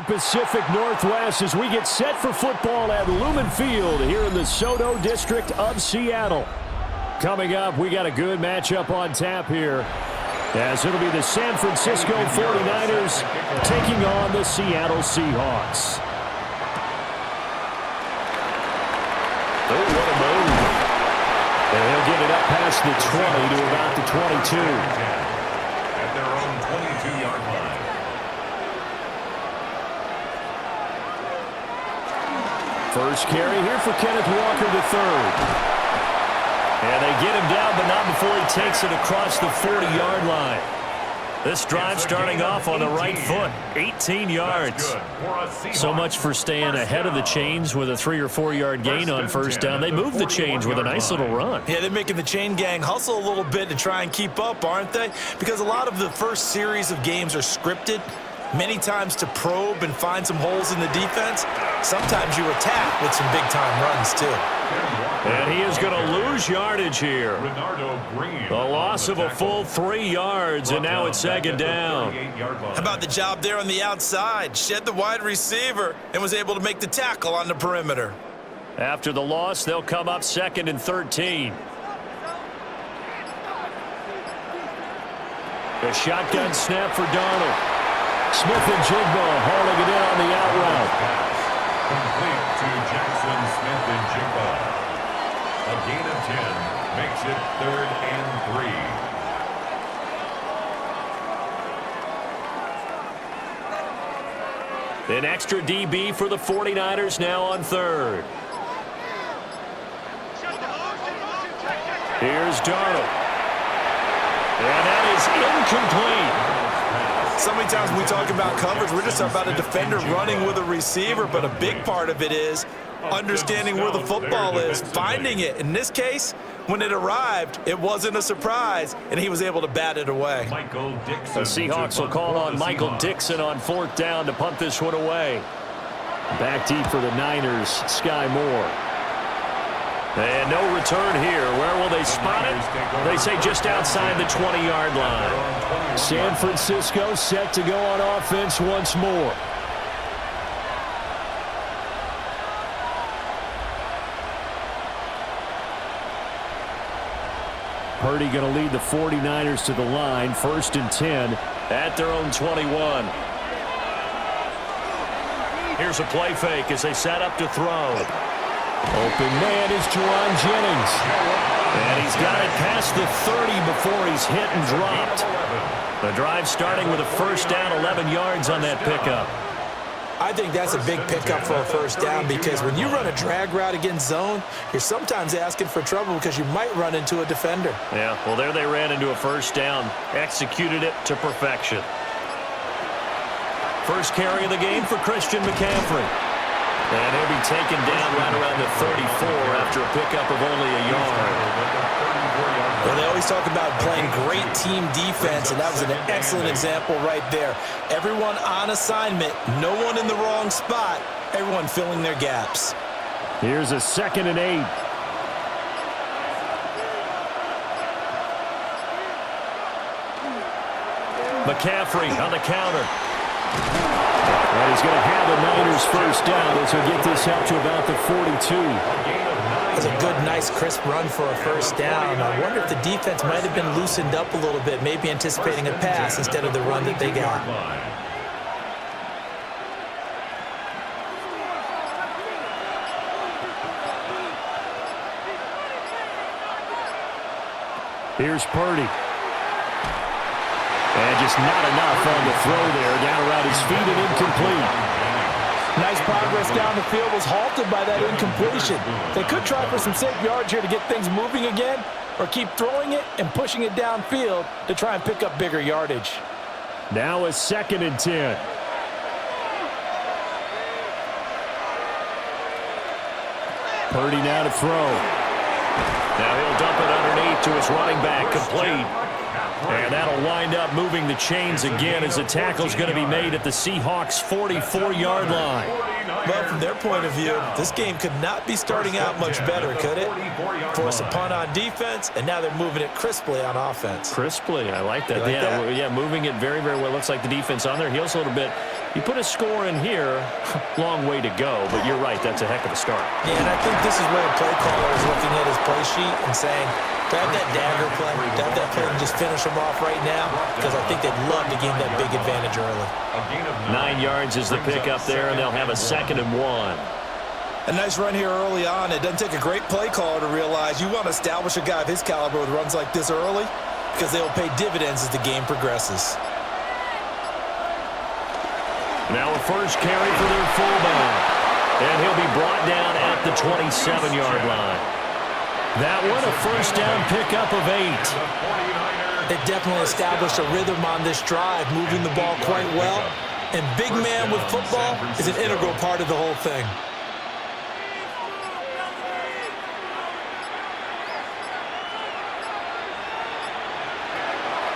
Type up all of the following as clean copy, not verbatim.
Pacific Northwest as we get set for football at Lumen Field here in the Soto district of Seattle. Coming up, we got a good matchup on tap here, as it'll be the San Francisco 49ers taking on the Seattle Seahawks. Oh, what a move. And he'll get it up past the 20 to about the 22. At their own 22-yard line. First carry here for Kenneth Walker III. And they get him down, but not before he takes it across the 40-yard line. This drive starting off on the right foot, 18 yards. So much for staying ahead of the chains with a 3- or 4-yard gain on first down. They move the chains with a nice little run. Yeah, they're making the chain gang hustle a little bit to try and keep up, aren't they? Because a lot of the first series of games are scripted, many times to probe and find some holes in the defense. Sometimes you attack with some big-time runs, too. And he is going to lose yardage here. The loss of a full 3 yards, and now it's second down. How about the job there on the outside? Shed the wide receiver and was able to make the tackle on the perimeter. After the loss, they'll come up 2nd and 13. A shotgun snap for Darnold. Smith-Njigba hauling it in on the out route. Complete to Jaxon Smith-Njigba. A gain of 10 makes it 3rd and 3. An extra DB for the 49ers now on 3rd. Here's Darnold. And that is incomplete. So many times when we talk about coverage, we're just about a defender running with a receiver, but a big part of it is understanding where the football is, finding it. In this case, when it arrived, it wasn't a surprise, and he was able to bat it away. The Seahawks will call on Michael Dixon on 4th down to punt this one away. Back deep for the Niners, Sky Moore. And no return here. Where will they spot it? They say just outside the 20-yard line. San Francisco set to go on offense once more. Purdy going to lead the 49ers to the line. 1st and 10 at their own 21. Here's a play fake as they set up to throw. Open man is Jerron Jennings. And he's got it past the 30 before he's hit and dropped. The drive starting with a first down, 11 yards on that pickup. I think that's a big pickup for a first down, because when you run a drag route against zone, you're sometimes asking for trouble because you might run into a defender. Yeah, well, there they ran into a first down. Executed it to perfection. First carry of the game for Christian McCaffrey. And he'll be taken down right around the 34 after a pickup of only a yard. Well, they always talk about playing great team defense, and that was an excellent example right there. Everyone on assignment, no one in the wrong spot, everyone filling their gaps. Here's a 2nd and 8. McCaffrey on the counter. And he's going to have the Niners first down as he'll get this up to about the 42. That's a good, nice, crisp run for a first down. I wonder if the defense might have been loosened up a little bit, maybe anticipating a pass instead of the run that they got. Here's Purdy. And just not enough on the throw there. Down around his feet and incomplete. Nice progress down the field, was halted by that incompletion. They could try for some safe yards here to get things moving again, or keep throwing it and pushing it downfield to try and pick up bigger yardage. Now a 2nd and 10. Purdy now to throw. Now he'll dump it underneath to his running back, complete. And that'll wind up moving the chains again as the tackle's going to be made at the Seahawks' 44-yard line. Well, from their point of view, this game could not be starting out much better, could it? Force a punt on defense, and now they're moving it crisply on offense. Crisply, I like that. You like that? Yeah, moving it very, very well. Looks like the defense on their heels a little bit. You put a score in here, long way to go, but you're right, that's a heck of a start. Yeah, and I think this is where a play caller is looking at his play sheet and saying, grab that dagger play, grab that play and just finish them off right now, because I think they'd love to gain that big advantage early. 9 yards is the pickup there, and they'll have a 2nd and 1. A nice run here early on. It doesn't take a great play caller to realize you want to establish a guy of his caliber with runs like this early, because they will pay dividends as the game progresses. Now a first carry for their fullback. And he'll be brought down at the 27-yard line. That one, a first down pickup of 8. They definitely established a rhythm on this drive, moving the ball quite well. And big man with football is an integral part of the whole thing.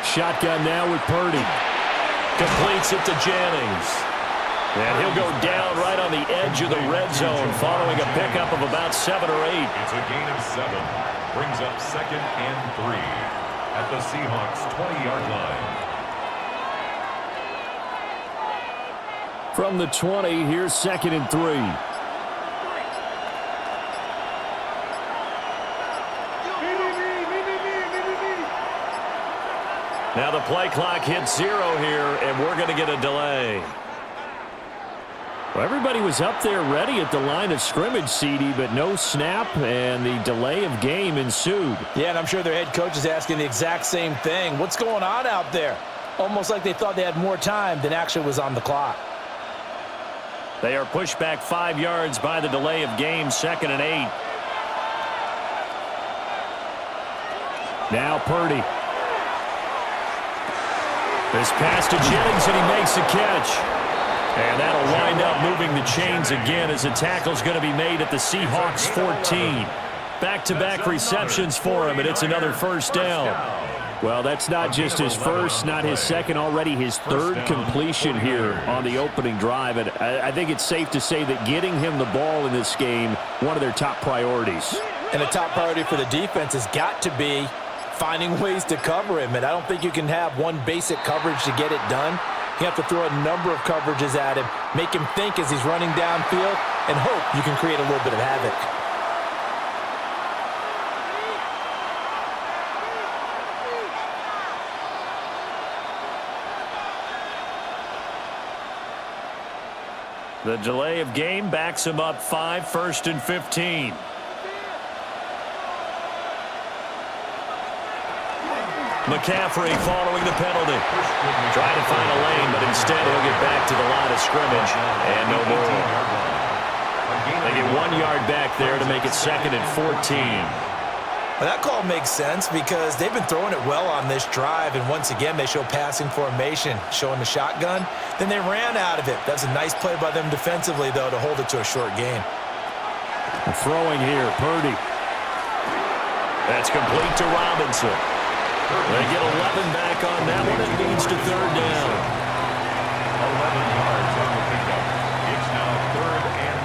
Shotgun now with Purdy. Completes it to Jennings. And he'll go down right on the edge of the red zone following a pickup of about 7 or 8. It's a gain of 7. Brings up 2nd and 3 at the Seahawks 20-yard line. From the 20, here's 2nd and 3. Now the play clock hits 0 here, and we're going to get a delay. Well, everybody was up there ready at the line of scrimmage, CD, but no snap, and the delay of game ensued. Yeah, and I'm sure their head coach is asking the exact same thing. What's going on out there? Almost like they thought they had more time than actually was on the clock. They are pushed back 5 yards by the delay of game, 2nd and 8. Now Purdy. This pass to Jennings, and he makes the catch. And that'll wind up moving the chains again as the tackle's going to be made at the Seahawks 14. Back-to-back receptions for him, and it's another first down. Well, that's not just his first, not his second, already his 3rd completion here on the opening drive. And I think it's safe to say that getting him the ball in this game, one of their top priorities. And the top priority for the defense has got to be finding ways to cover him. And I don't think you can have one basic coverage to get it done. You have to throw a number of coverages at him, make him think as he's running downfield, and hope you can create a little bit of havoc. The delay of game backs him up 5, 1st and 15. McCaffrey following the penalty. Trying to find a lane, but instead he'll get back to the line of scrimmage. And no more. They get 1 yard back there to make it 2nd and 14. Well, that call makes sense because they've been throwing it well on this drive, and once again they show passing formation, showing the shotgun. Then they ran out of it. That's a nice play by them defensively, though, to hold it to a short gain. Throwing here, Purdy. That's complete to Robinson. They get 11 back on that one. It leads to 3rd down. 11 yards on the pickup. It's now 3rd and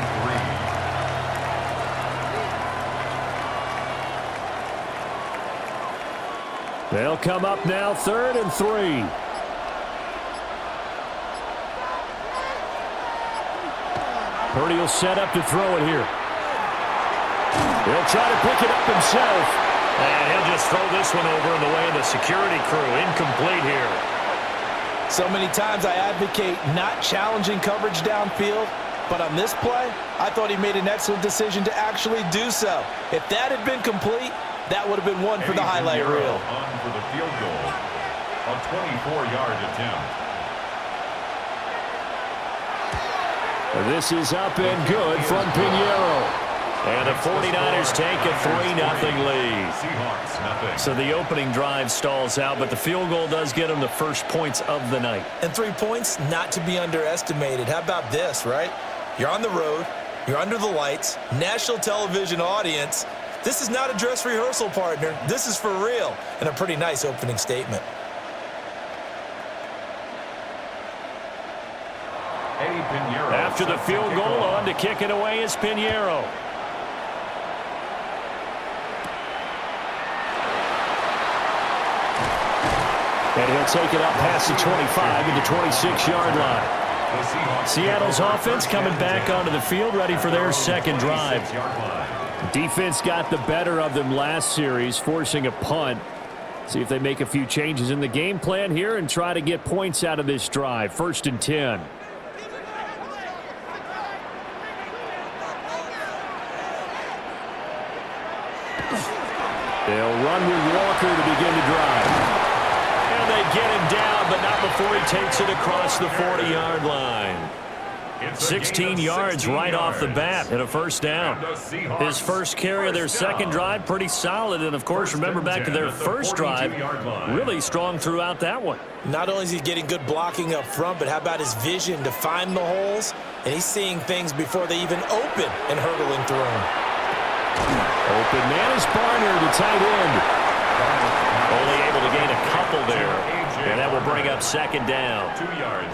3. They'll come up now 3rd and 3. Purdy will set up to throw it here. He'll try to pick it up himself. And he'll just throw this one over in the way of the security crew. Incomplete here. So many times I advocate not challenging coverage downfield, but on this play, I thought he made an excellent decision to actually do so. If that had been complete, that would have been one for the highlight reel. On for the field goal. A 24-yard attempt. This is up and good from Pinheiro. And the 49ers take a 3-0 lead. Seahawks, nothing. So the opening drive stalls out, but the field goal does get them the first points of the night. And 3 points, not to be underestimated. How about this, right? You're on the road. You're under the lights. National television audience. This is not a dress rehearsal, partner. This is for real. And a pretty nice opening statement. After the field goal, on to kick it away is Pinheiro. And he'll take it up past the 25 at the 26-yard line. Seattle's offense coming back onto the field, ready for their second drive. Defense got the better of them last series, forcing a punt. See if they make a few changes in the game plan here and try to get points out of this drive. 1st and 10. They'll run with Walker to begin the drive. And they get him down, but not before he takes it across the 40-yard line. 16 yards right off the bat and a first down. His first carry of their second drive, pretty solid. And, of course, remember back to their first drive, really strong throughout that one. Not only is he getting good blocking up front, but how about his vision to find the holes? And he's seeing things before they even open and hurdling through them. Open man is Barner, the tight end. Only able to gain a couple there. And that will bring up second down.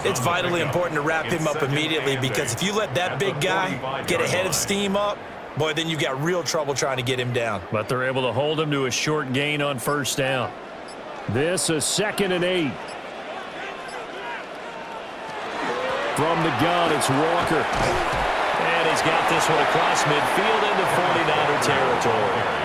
It's vitally important to wrap him up immediately, because if you let that big guy get ahead of steam up, boy, then you got real trouble trying to get him down. But they're able to hold him to a short gain on first down. This is 2nd and 8. From the gun, it's Walker. And he's got this one across midfield into 49er territory.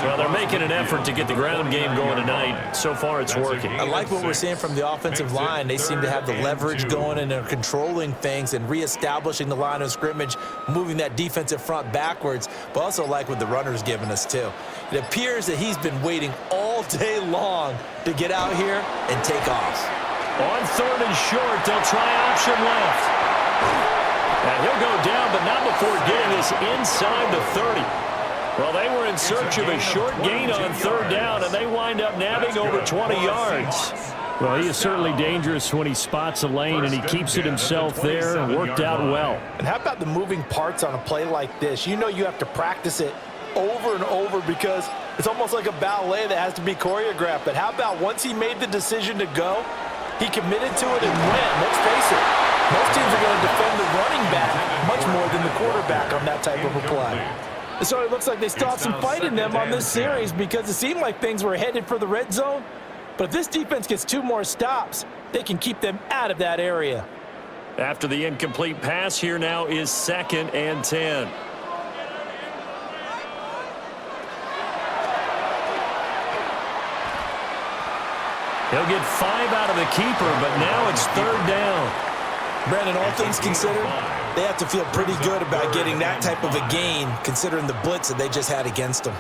Well, they're making an effort to get the ground game going tonight. So far, it's working. I like what we're seeing from the offensive line. They seem to have the leverage going, and they're controlling things and reestablishing the line of scrimmage, moving that defensive front backwards, but also like what the runner's giving us, too. It appears that he's been waiting all day long to get out here and take off. On 3rd and short, they'll try option left. And he'll go down, but not before getting this inside the 30. Well, they were in search of a short gain on 3rd down, and they wind up nabbing over 20 yards. Well, he is certainly dangerous when he spots a lane, and he keeps it himself there and worked out well. And how about the moving parts on a play like this? You know you have to practice it over and over because it's almost like a ballet that has to be choreographed. But how about once he made the decision to go, he committed to it and went. Let's face it, most teams are going to defend the running back much more than the quarterback on that type of a play. So it looks like they still have some fight in them on this series because it seemed like things were headed for the red zone. But if this defense gets 2 more stops, they can keep them out of that area. After the incomplete pass, here now is 2nd and 10. He'll get 5 out of the keeper, but now it's 3rd down. Brandon, all things considered, they have to feel pretty good about getting that type of a gain, considering the blitz that they just had against them.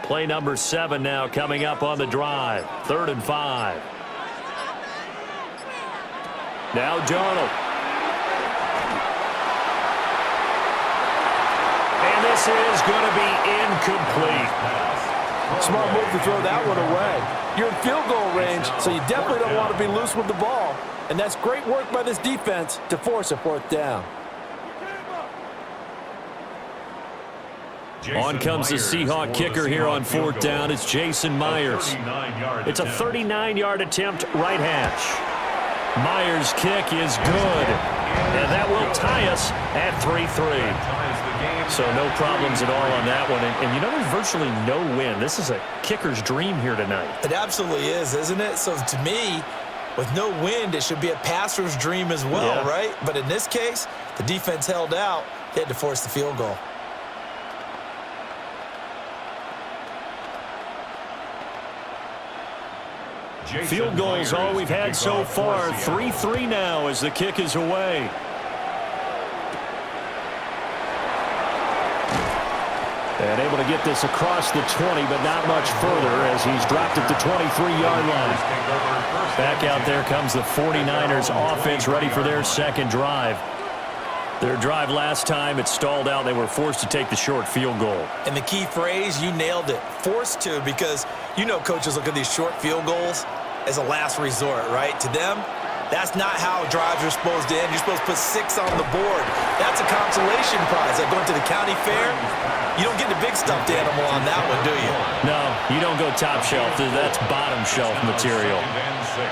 Play number 7 now coming up on the drive. 3rd and 5. Now Donald. And this is going to be incomplete. Smart move to throw that one away. You're in field goal range, so you definitely don't want to be loose with the ball. And that's great work by this defense to force a 4th down. On comes the Seahawk kicker here on 4th down. It's Jason Myers. It's a 39-yard attempt, right hash. Myers' kick is good. And that will tie us at 3-3. So no problems at all on that one. And you know, there's virtually no win. This is a kicker's dream here tonight. It absolutely is, isn't it? So to me, with no wind, it should be a passer's dream as well, right? But in this case, the defense held out. They had to force the field goal. Field goals all we've had so far. 3-3 now as the kick is away. And able to get this across the 20, but not much further as he's dropped at the 23-yard line. Back out there comes the 49ers offense ready for their second drive. Their drive last time, it stalled out. They were forced to take the short field goal. And the key phrase, you nailed it, forced to, because you know coaches look at these short field goals as a last resort, right? To them, that's not how drives are supposed to end. You're supposed to put 6 on the board. That's a consolation prize. Like going to the county fair, you don't get the big stuffed animal on that one, do you? No, you don't go top shelf. That's bottom shelf material. And 6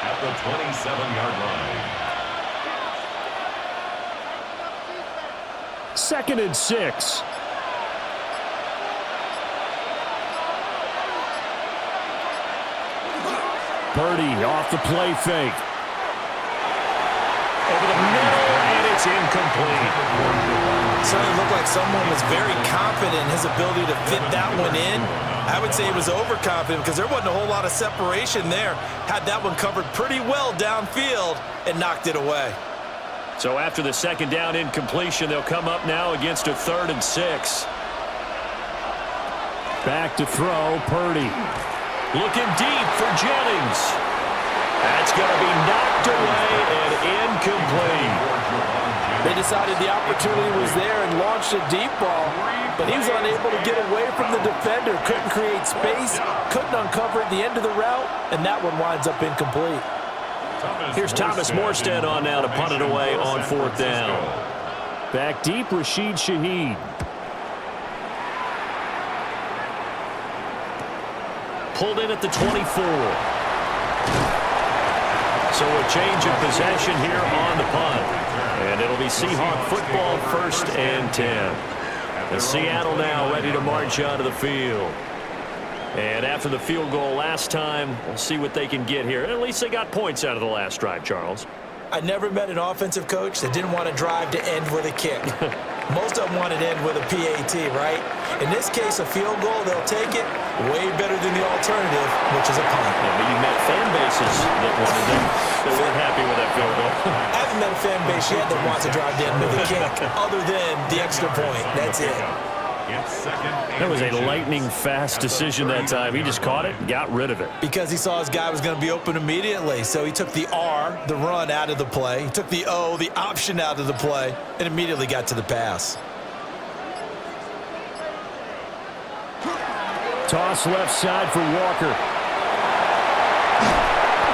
at the 27-yard line. 2nd and 6. Purdy off the play fake. Over the middle, and it's incomplete. Certainly looked like someone was very confident in his ability to fit that one in. I would say he was overconfident because there wasn't a whole lot of separation there. Had that one covered pretty well downfield and knocked it away. So after the second down incompletion, they'll come up now against a 3rd and 6. Back to throw, Purdy. Looking deep for Jennings. That's going to be knocked away and incomplete. They decided the opportunity was there and launched a deep ball, but he was unable to get away from the defender. Couldn't create space, couldn't uncover at the end of the route, and that one winds up incomplete. Here's Thomas Morstead on now to punt it away on 4th down. Back deep, Rashid Shaheed. Pulled in at the 24. So a change of possession here on the punt. And it'll be Seahawk football, 1st and 10. And Seattle now ready to march onto the field. And after the field goal last time, we'll see what they can get here. At least they got points out of the last drive, Charles. I never met an offensive coach that didn't want to drive to end with a kick. Most of them wanted to end with a PAT, right? In this case, a field goal, they'll take it way better than the alternative, which is a punt. Yeah, but you met fan bases that wanted them. They weren't happy with that field goal. I haven't met a fan base yet that wants to drive to end with a kick, other than the extra point. That's it. That was a lightning-fast decision that time. He just caught it and got rid of it. Because he saw his guy was going to be open immediately. So he took the R, the run, out of the play. He took the O, the option, out of the play, and immediately got to the pass. Toss left side for Walker.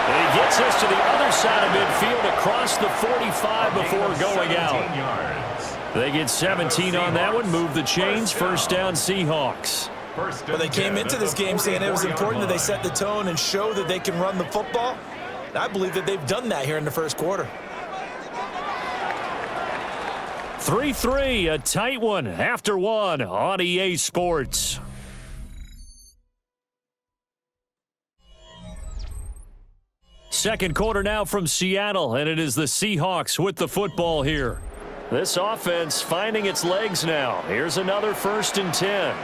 And he gets us to the other side of midfield across the 45 before going out. They get 17 on that one, move the chains, 1st down Seahawks. Well, they came into this game saying it was important that they set the tone and show that they can run the football. And I believe that they've done that here in the first quarter. 3-3, a tight one after one on EA Sports. Second quarter now from Seattle, and it is the Seahawks with the football here. This offense finding its legs now. Here's another 1st and 10.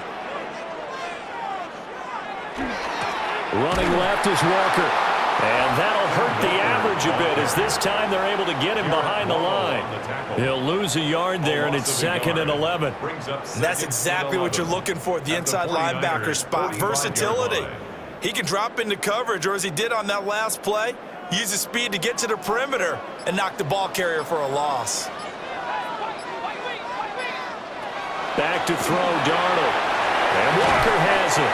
Running left is Walker. And that'll hurt the average a bit as this time they're able to get him behind the line. He'll lose a yard there, and it's 2nd and 11. And that's exactly what you're looking for, the inside linebacker spot. Versatility. He can drop into coverage, or as he did on that last play, use his speed to get to the perimeter and knock the ball carrier for a loss. Back to throw, Darnold. And Walker has it.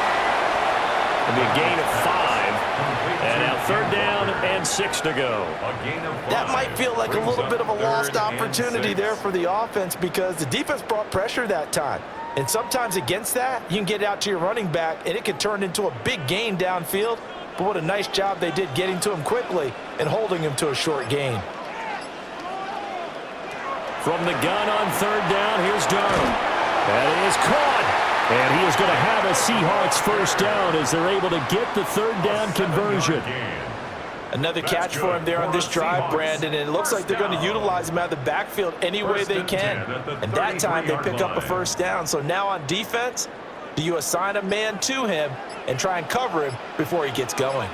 It'll be a gain of 5. And now 3rd down and 6 to go. That might feel like a little bit of a lost opportunity there for the offense because the defense brought pressure that time. And sometimes against that, you can get out to your running back, and it can turn into a big gain downfield. But what a nice job they did getting to him quickly and holding him to a short gain. From the gun on 3rd down, here's Darnold. That is caught. And he is going to have a Seahawks 1st down as they're able to get the 3rd down conversion. Another catch for him there on this drive, Brandon, and it looks like they're going to utilize him out of the backfield any way they can. And that time they pick up a 1st down. So now on defense, do you assign a man to him and try and cover him before he gets going?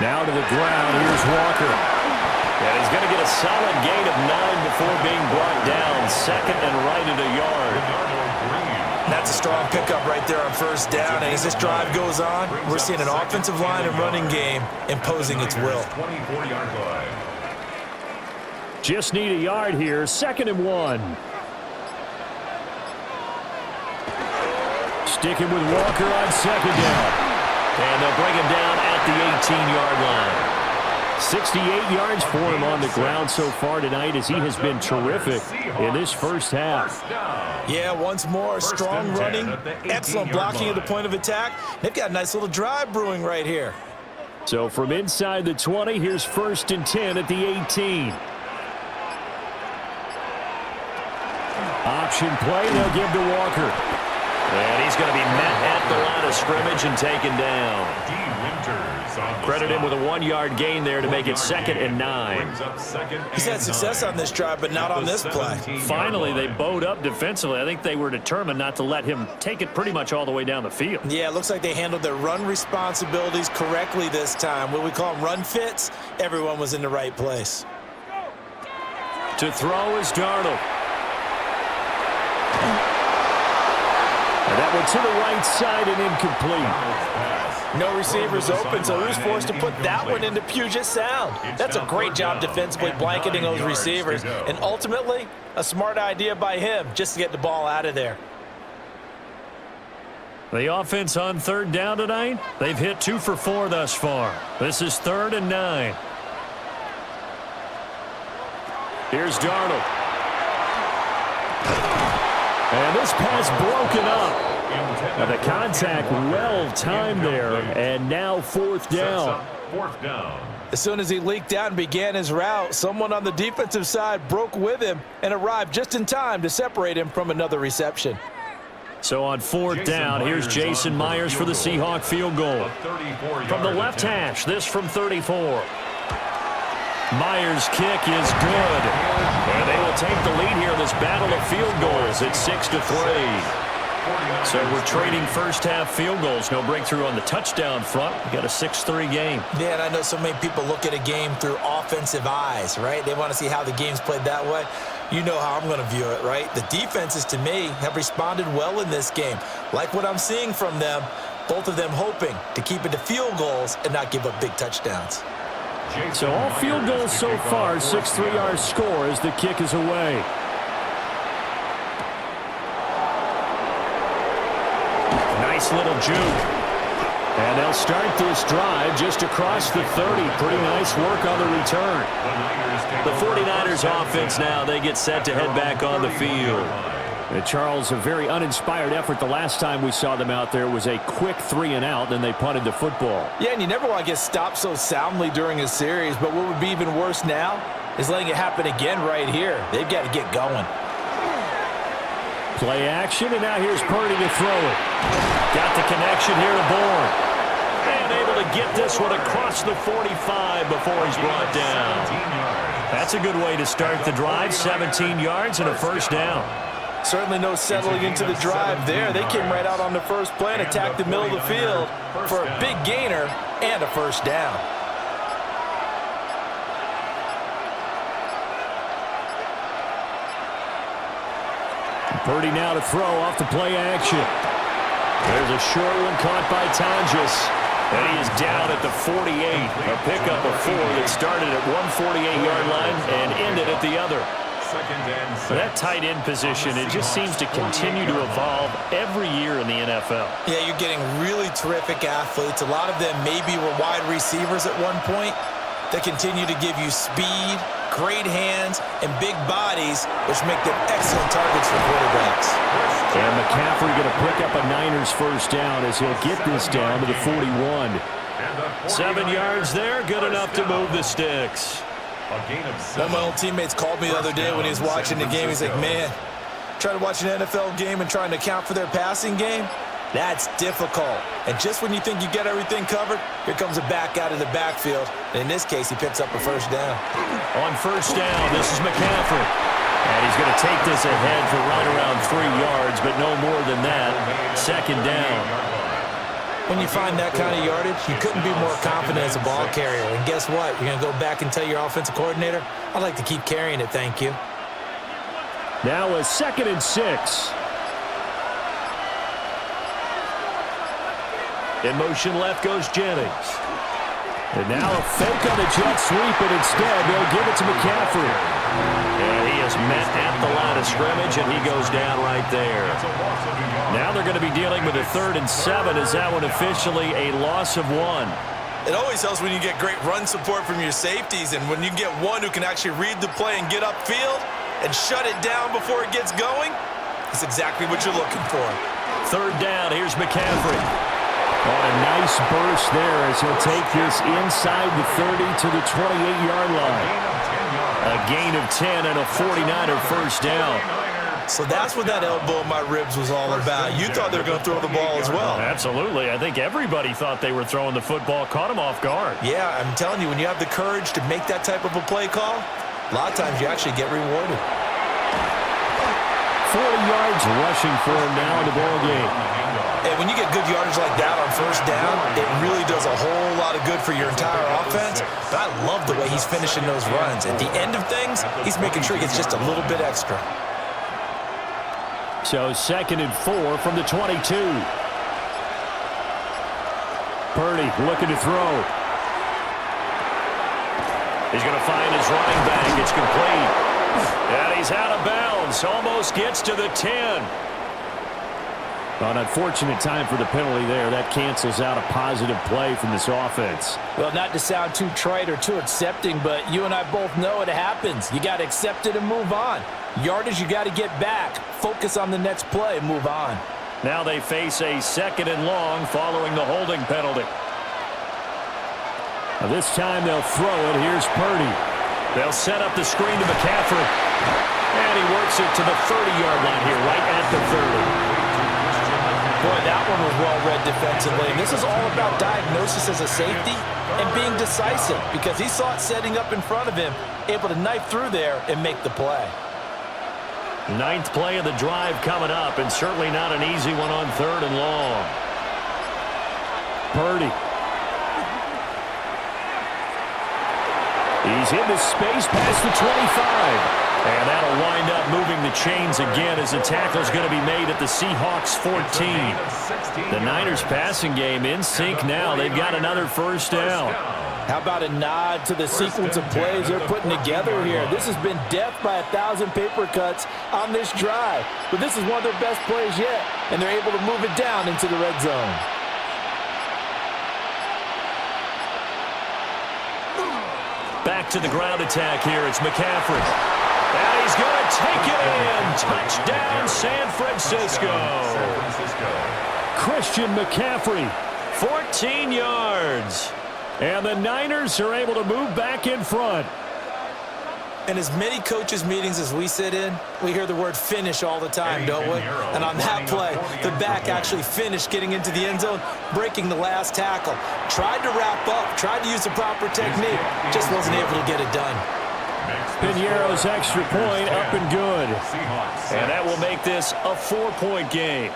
Now to the ground, here's Walker. And he's going to get a solid gain of 9 before being brought down. 2nd and right at a yard. That's a strong pickup right there on 1st down. And as this drive goes on, we're seeing an offensive line and running game imposing its will. Just need a yard here. 2nd and 1. Sticking with Walker on 2nd down. And they'll bring him down at the 18-yard line. 68 yards for him on the ground so far tonight as he has been terrific in this first half. Yeah, once more, strong running, excellent blocking at the point of attack. They've got a nice little drive brewing right here. So from inside the 20, here's 1st and 10 at the 18. Option play, they'll give to Walker. And he's going to be met at the line of scrimmage and taken down. Credit him with a 1-yard gain there to make it 2nd and 9. He's had success on this drive, but not on this play. Finally, they bowed up defensively. I think they were determined not to let him take it pretty much all the way down the field. Yeah, it looks like they handled their run responsibilities correctly this time. What we call them run fits, everyone was in the right place. To throw is Darnold. And that one to the right side and incomplete. No receivers open, so who's forced to put that one into Puget Sound? That's a great job defensively blanketing those receivers, and ultimately, a smart idea by him just to get the ball out of there. The offense on 3rd down tonight, they've hit 2 for 4 thus far. This is 3rd and 9. Here's Darnold. And this pass broken up. And the contact well timed there, and now 4th down. 4th down. As soon as he leaked out and began his route, someone on the defensive side broke with him and arrived just in time to separate him from another reception. So on 4th down, here's Jason Myers for the Seahawk field goal. From the left hash, this from 34. Myers' kick is good. And they will take the lead here in this battle of field goals. It's 6-3. So we're trading first-half field goals. No breakthrough on the touchdown front. We got a 6-3 game. Yeah, and I know so many people look at a game through offensive eyes, right? They want to see how the game's played that way. You know how I'm going to view it, right? The defenses, to me, have responded well in this game. Like what I'm seeing from them, both of them hoping to keep it to field goals and not give up big touchdowns. So all field goals so far, 6-3 our score as the kick is away. Nice little juke. And they'll start this drive just across the 30. Pretty nice work on the return. The 49ers offense now, they get set to head back on the field. And Charles, a very uninspired effort. The last time we saw them out there was a quick 3-and-out, then they punted the football. Yeah, and you never want to get stopped so soundly during a series, but what would be even worse now is letting it happen again right here. They've got to get going. Play action, and now here's Purdy to throw it. Got the connection here to Bourne. And able to get this one across the 45 before he's brought down. That's a good way to start the drive. 17 yards and a 1st down. Certainly no settling into the drive there. They came right out on the first play and attacked the middle of the field for a big gainer and a 1st down. Purdy now to throw off the play action. There's a short one caught by Tonjes. And he is down at the 48. A pickup of 4 that started at 148-yard line and ended at the other. That tight end position, it just seems to continue to evolve every year in the NFL. Yeah, you're getting really terrific athletes. A lot of them maybe were wide receivers at one point that continue to give you speed, great hands, and big bodies, which make them excellent targets for quarterbacks. And McCaffrey going to pick up a Niners 1st down as he'll get this down to the 41. 7 yards there, good enough to move the sticks. One of my old teammates called me the other day when he was watching the game. He's like, man, trying to watch an NFL game and trying to account for their passing game, that's difficult. And just when you think you get everything covered, here comes a back out of the backfield. And in this case, he picks up a 1st down. On 1st down, this is McCaffrey. And he's going to take this ahead for right around 3 yards, but no more than that. 2nd down. When you find that kind of yardage, you couldn't be more confident as a ball carrier. And guess what? You're going to go back and tell your offensive coordinator, I'd like to keep carrying it, thank you. Now a 2nd and 6. In motion left goes Jennings. And now a fake on the jet sweep, and instead they'll give it to McCaffrey. And he is met at the line of scrimmage, and he goes down right there. Now they're going to be dealing with a 3rd and 7. Is that one officially a loss of 1? It always helps when you get great run support from your safeties, and when you get one who can actually read the play and get upfield and shut it down before it gets going, it's exactly what you're looking for. 3rd down, here's McCaffrey. Oh, a nice burst there as he'll take this inside the 30 to the 28-yard line. A gain of 10 and a 49er 1st down. So that's what that elbow in my ribs was all about. You thought they were going to throw the ball as well. Absolutely. I think everybody thought they were throwing the football, caught him off guard. Yeah, I'm telling you, when you have the courage to make that type of a play call, a lot of times you actually get rewarded. 40 yards rushing for him now in the ball game. And when you get good yardage like that on first down, it really does a whole lot of good for your entire offense. But I love the way he's finishing those runs. At the end of things, he's making sure he gets just a little bit extra. So 2nd and 4 from the 22. Purdy looking to throw. He's going to find his running back. It's complete. And he's out of bounds. Almost gets to the 10. An unfortunate time for the penalty there. That cancels out a positive play from this offense. Well, not to sound too trite or too accepting, but you and I both know it happens. You got to accept it and move on. Yardage, you got to get back. Focus on the next play and move on. Now they face a 2nd and long following the holding penalty. Now this time they'll throw it. Here's Purdy. They'll set up the screen to McCaffrey. And he works it to the 30-yard line here, right at the 30. Boy, that one was well-read defensively. And this is all about diagnosis as a safety and being decisive because he saw it setting up in front of him, able to knife through there and make the play. 9th play of the drive coming up, and certainly not an easy one on 3rd and long. Purdy. He's in the space past the 25. And that'll wind up moving the chains again as the tackle's going to be made at the Seahawks 14. The Niners passing game in sync now. They've got another first down. How about a nod to the sequence of plays they're putting together here? This has been death by 1,000 paper cuts on this drive. But this is one of their best plays yet, and they're able to move it down into the red zone. Back to the ground attack here. It's McCaffrey. And he's going to take it in. Touchdown, San Francisco. Christian McCaffrey. 14 yards. And the Niners are able to move back in front. In as many coaches' meetings as we sit in, we hear the word finish all the time, don't we? And on that play, the back actually finished getting into the end zone, breaking the last tackle. Tried to wrap up, tried to use the proper technique, just wasn't able to get it done. Piñeiro's extra point up and good. And that will make this a 4-point game.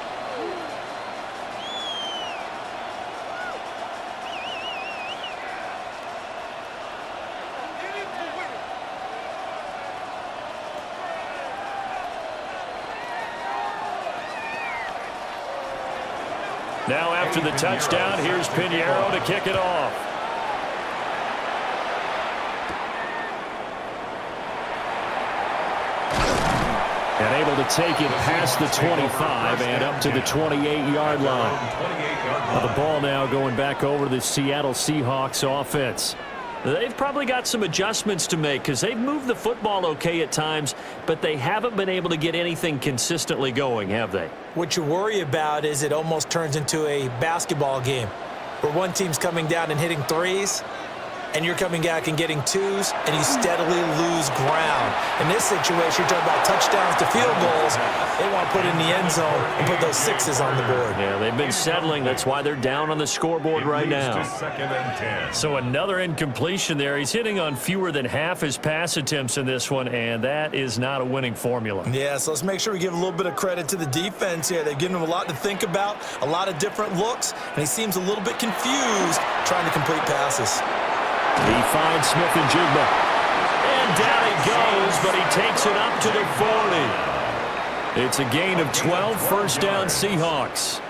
Now after the touchdown, here's Piñeiro to kick it off. And able to take it past the 25 and up to the 28-yard line. Now the ball now going back over to the Seattle Seahawks offense. They've probably got some adjustments to make because they've moved the football okay at times, but they haven't been able to get anything consistently going, have they? What you worry about is it almost turns into a basketball game where one team's coming down and hitting threes, and you're coming back and getting twos, and you steadily lose ground. In this situation, you're talking about touchdowns to field goals. They want to put in the end zone and put those sixes on the board. Yeah, they've been settling. That's why they're down on the scoreboard right now. So another incompletion there. He's hitting on fewer than half his pass attempts in this one, and that is not a winning formula. Yeah, so let's make sure we give a little bit of credit to the defense here. They've given him a lot to think about, a lot of different looks, and he seems a little bit confused trying to complete passes. He finds Smith-Njigba. And down he goes, but he takes it up to the 40. It's a gain of 12, first down Seahawks.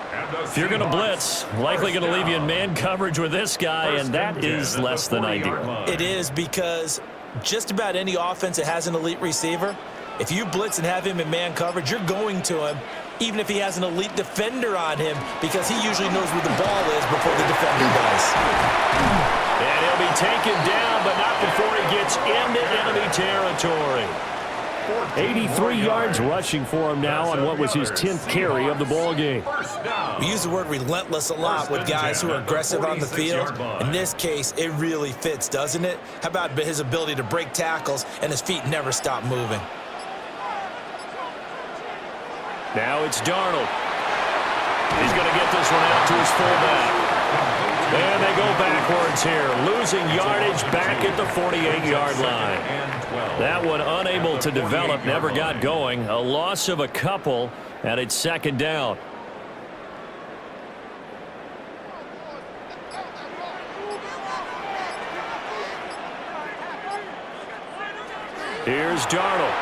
If you're going to blitz, likely going to leave you in man coverage with this guy, and that is less than ideal. It is because just about any offense that has an elite receiver, if you blitz and have him in man coverage, you're going to him, even if he has an elite defender on him, because he usually knows where the ball is before the defender does. And he'll be taken down, but not before he gets into enemy territory. 83 yards rushing for him now on what was his 10th carry of the ball game. We use the word relentless a lot with guys who are aggressive on the field. In this case, it really fits, doesn't it? How about his ability to break tackles and his feet never stop moving? Now it's Darnold. He's going to get this one out to his fullback. And they go backwards here, losing yardage back at the 48-yard line. That one unable to develop, never got going. A loss of a couple, and it's second down. Here's Darnold.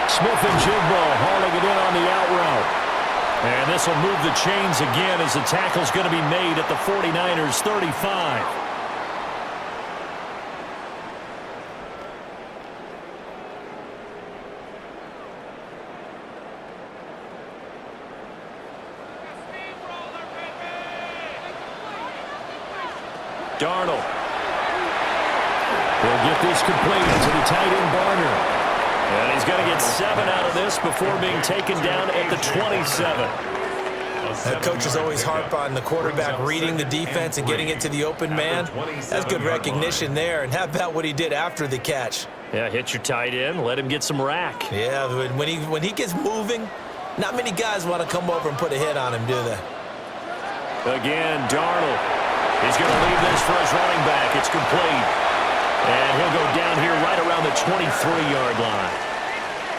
Smith-Njigba hauling it in on the out route. And this will move the chains again as the tackle's going to be made at the 49ers 35. Darnold. He'll get this complete to the tight end Barner. And he's going to get 7 out of this before being taken down at the 27. That coaches always harp on the quarterback reading the defense and getting it to the open man. That's good recognition there. And how about what he did after the catch? Yeah, hit your tight end, let him get some rack. Yeah, when he gets moving, not many guys want to come over and put a hit on him, do they? Again, Darnold. He's going to leave this for his running back. It's complete. And he'll go down here right around the 23-yard line.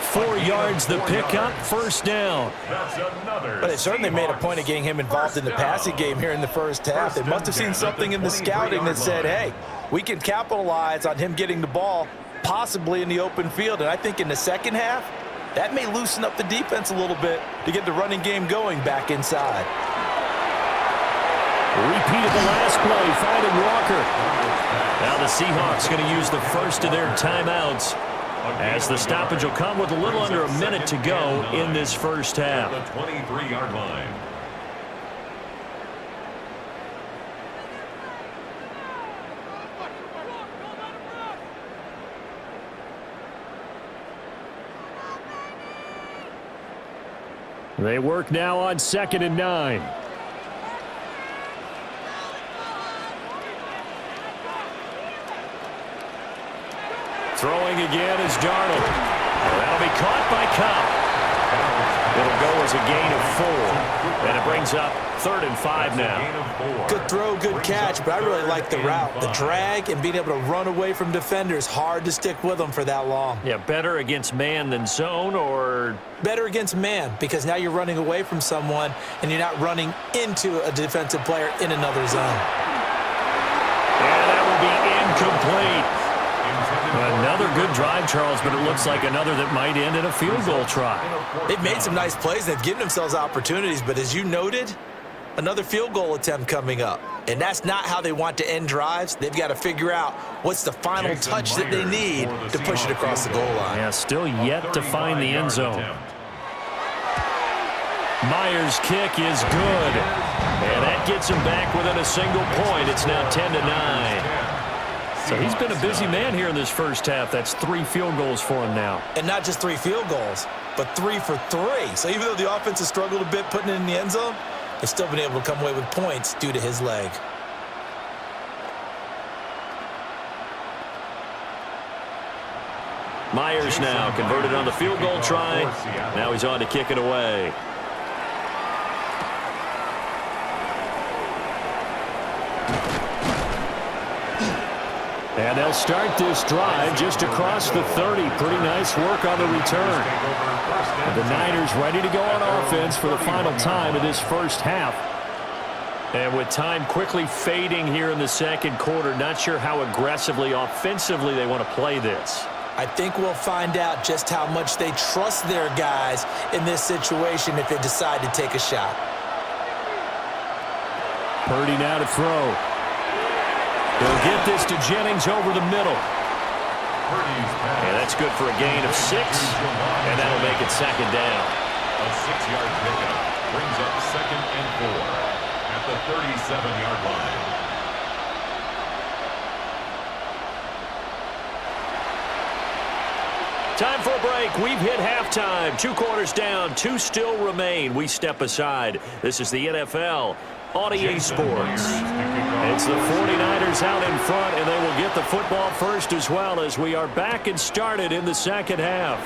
4 yards the pickup, first down. But they certainly made a point of getting him involved in the passing game here in the first half. They must have seen something in the scouting that said, hey, we can capitalize on him getting the ball possibly in the open field. And I think in the second half, that may loosen up the defense a little bit to get the running game going back inside. Repeated the last play, finding Walker. Now the Seahawks going to use the first of their timeouts as the stoppage will come with a little under a minute to go in this first half. The 23-yard line. They work now on 2nd and 9. Throwing again is Darnold. That'll be caught by Cobb. It'll go as a gain of 4. And it brings up 3rd and 5 now. Good throw, good catch, but I really like the route. The drag and being able to run away from defenders, hard to stick with them for that long. Yeah, better against man than zone, or? Better against man, because now you're running away from someone and you're not running into a defensive player in another zone. And that will be incomplete. Another good drive, Charles, but it looks like another that might end in a field goal try. They've made some nice plays. They've given themselves opportunities, but as you noted, another field goal attempt coming up. And that's not how they want to end drives. They've got to figure out what's the final touch that they need to push it across the goal line. Yeah, still yet to find the end zone. Myers' kick is good. And that gets him back within a single point. It's now 10-9. So he's been a busy man here in this first half. That's 3 field goals for him now. And not just 3 field goals, but 3 for 3. So even though the offense has struggled a bit putting it in the end zone, they've still been able to come away with points due to his leg. Myers now converted on the field goal try. Now he's on to kick it away. And they'll start this drive just across the 30. Pretty nice work on the return. The Niners ready to go on offense for the final time of this first half. And with time quickly fading here in the second quarter, not sure how aggressively, offensively they want to play this. I think we'll find out just how much they trust their guys in this situation if they decide to take a shot. Purdy now to throw. He'll get this to Jennings over the middle. And that's good for a gain of 6. And that'll make it second down. A 6-yard pickup brings up 2nd and 4 at the 37-yard line. Time for a break. We've hit halftime. 2 quarters down. 2 still remain. We step aside. This is the NFL on EA Sports. It's the 49ers out in front, and they will get the football first as well as we are back and started in the second half.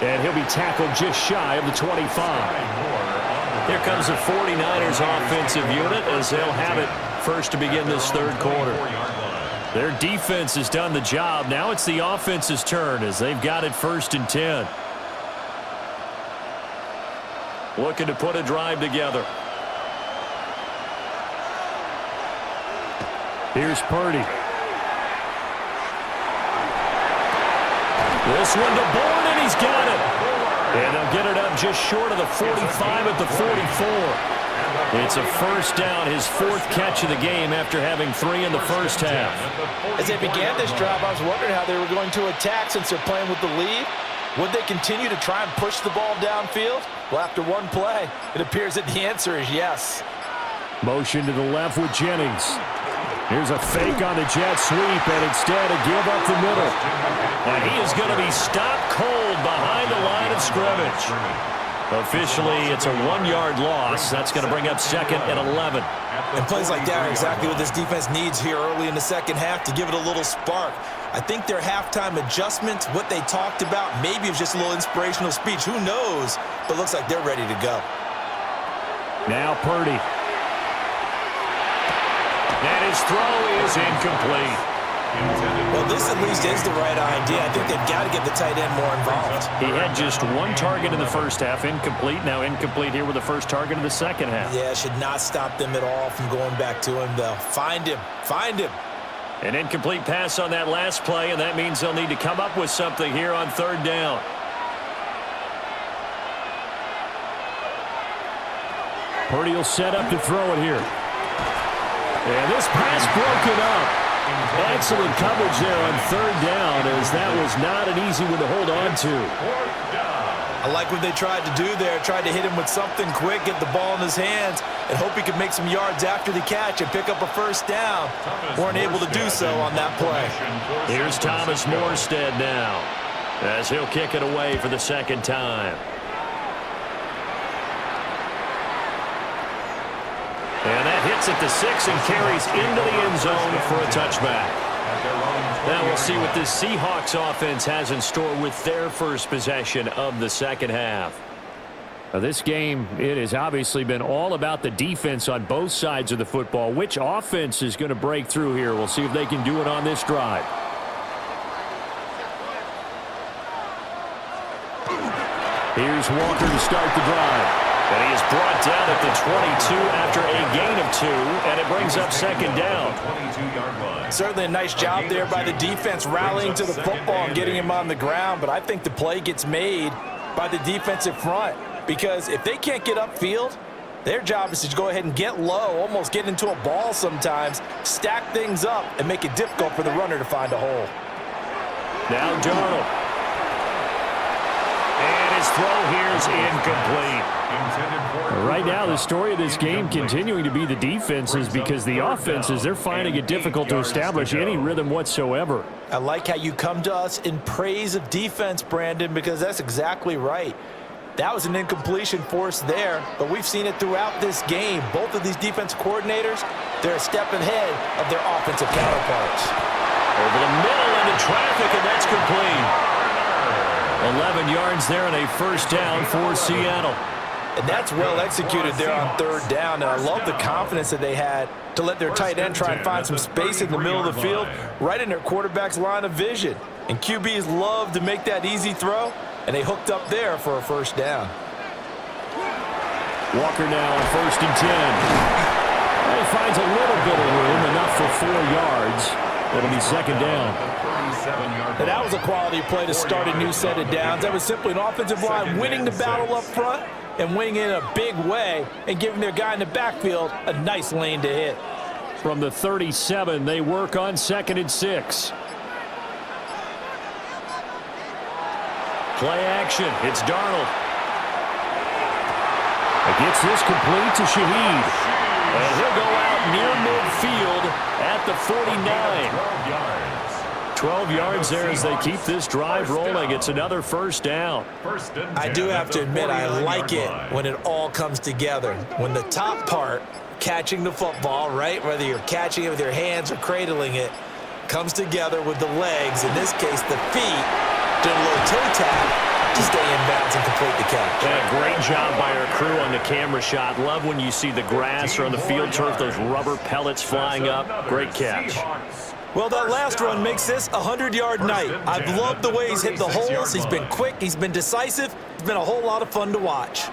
And he'll be tackled just shy of the 25. Here comes the 49ers offensive unit as they'll have it first to begin this third quarter. Their defense has done the job. Now it's the offense's turn as they've got it 1st and 10. Looking to put a drive together. Here's Purdy. This one to Bourne, and he's got it. And they'll get it up just short of the 45 at the 44. It's a first down, his 4th catch of the game after having 3 in the first half. As they began this drive, I was wondering how they were going to attack since they're playing with the lead. Would they continue to try and push the ball downfield? Well, after one play, it appears that the answer is yes. Motion to the left with Jennings. Here's a fake on the jet sweep, and instead a give up the middle. And he is going to be stopped cold behind the line of scrimmage. Officially, it's a 1-yard loss. That's going to bring up 2nd and 11. And plays like that are exactly what this defense needs here early in the second half to give it a little spark. I think their halftime adjustments, what they talked about, maybe it was just a little inspirational speech. Who knows? But looks like they're ready to go. Now Purdy. And his throw is incomplete. Well, this at least is the right idea. I think they've got to get the tight end more involved. He had just 1 target in the first half, incomplete. Now incomplete here with the first target of the second half. Yeah, should not stop them at all from going back to him, though. Find him. Find him. An incomplete pass on that last play, and that means they'll need to come up with something here on 3rd down. Purdy will set up to throw it here. And this pass broken up. Excellent coverage there on 3rd down, as that was not an easy one to hold on to. I like what they tried to do there. Tried to hit him with something quick, get the ball in his hands, and hope he could make some yards after the catch and pick up a first down. Weren't able to do so on that play. Here's Thomas Morstead now, as he'll kick it away for the 2nd time. And that hits at the 6 and carries into the end zone for a touchback. Now we'll see what this Seahawks offense has in store with their first possession of the second half. Now this game, it has obviously been all about the defense on both sides of the football. Which offense is going to break through here? We'll see if they can do it on this drive. Here's Walker to start the drive. And he is brought down at the 22 after a gain of 2, and it brings up 2nd down. Certainly a nice job there by the defense rallying to the football and getting him on the ground, but I think the play gets made by the defensive front because if they can't get upfield, their job is to go ahead and get low, almost get into a ball sometimes, stack things up, and make it difficult for the runner to find a hole. Now Darnold. And his throw here is incomplete. Right now, the story of this game continuing to be the defenses because the offenses, they're finding it difficult to establish any rhythm whatsoever. I like how you come to us in praise of defense, Brandon, because that's exactly right. That was an incompletion forced there, but we've seen it throughout this game. Both of these defense coordinators, they're a step ahead of their offensive counterparts. Over the middle into traffic, and that's complete. 11 yards there and a first down for Seattle. And that's well executed there on 3rd down. And I love the confidence that they had to let their tight end try and find some space in the middle of the field, right in their quarterback's line of vision. And QBs love to make that easy throw, and they hooked up there for a first down. Walker now on 1st and 10. And he finds a little bit of room, enough for 4 yards. It'll be 2nd down. And that was a quality play to start a new set of downs. That was simply an offensive line winning the battle up front and winning in a big way and giving their guy in the backfield a nice lane to hit. From the 37, they work on 2nd and 6. Play action. It's Darnold. It gets this complete to Shaheed. And he'll go out near midfield at the 49. 12 yards there as they keep this drive rolling. It's another first down. I do have to admit, I like it when it all comes together. When the top part, catching the football, right, whether you're catching it with your hands or cradling it, comes together with the legs, in this case the feet, doing a little toe tap, to stay in bounds and complete the catch. Yeah, great job by our crew on the camera shot. Love when you see the grass or on the field turf, those rubber pellets flying up. Great catch. Well, that last run makes this a 100-yard night. I've loved the way he's hit the holes. He's been quick. He's been decisive. It's been a whole lot of fun to watch.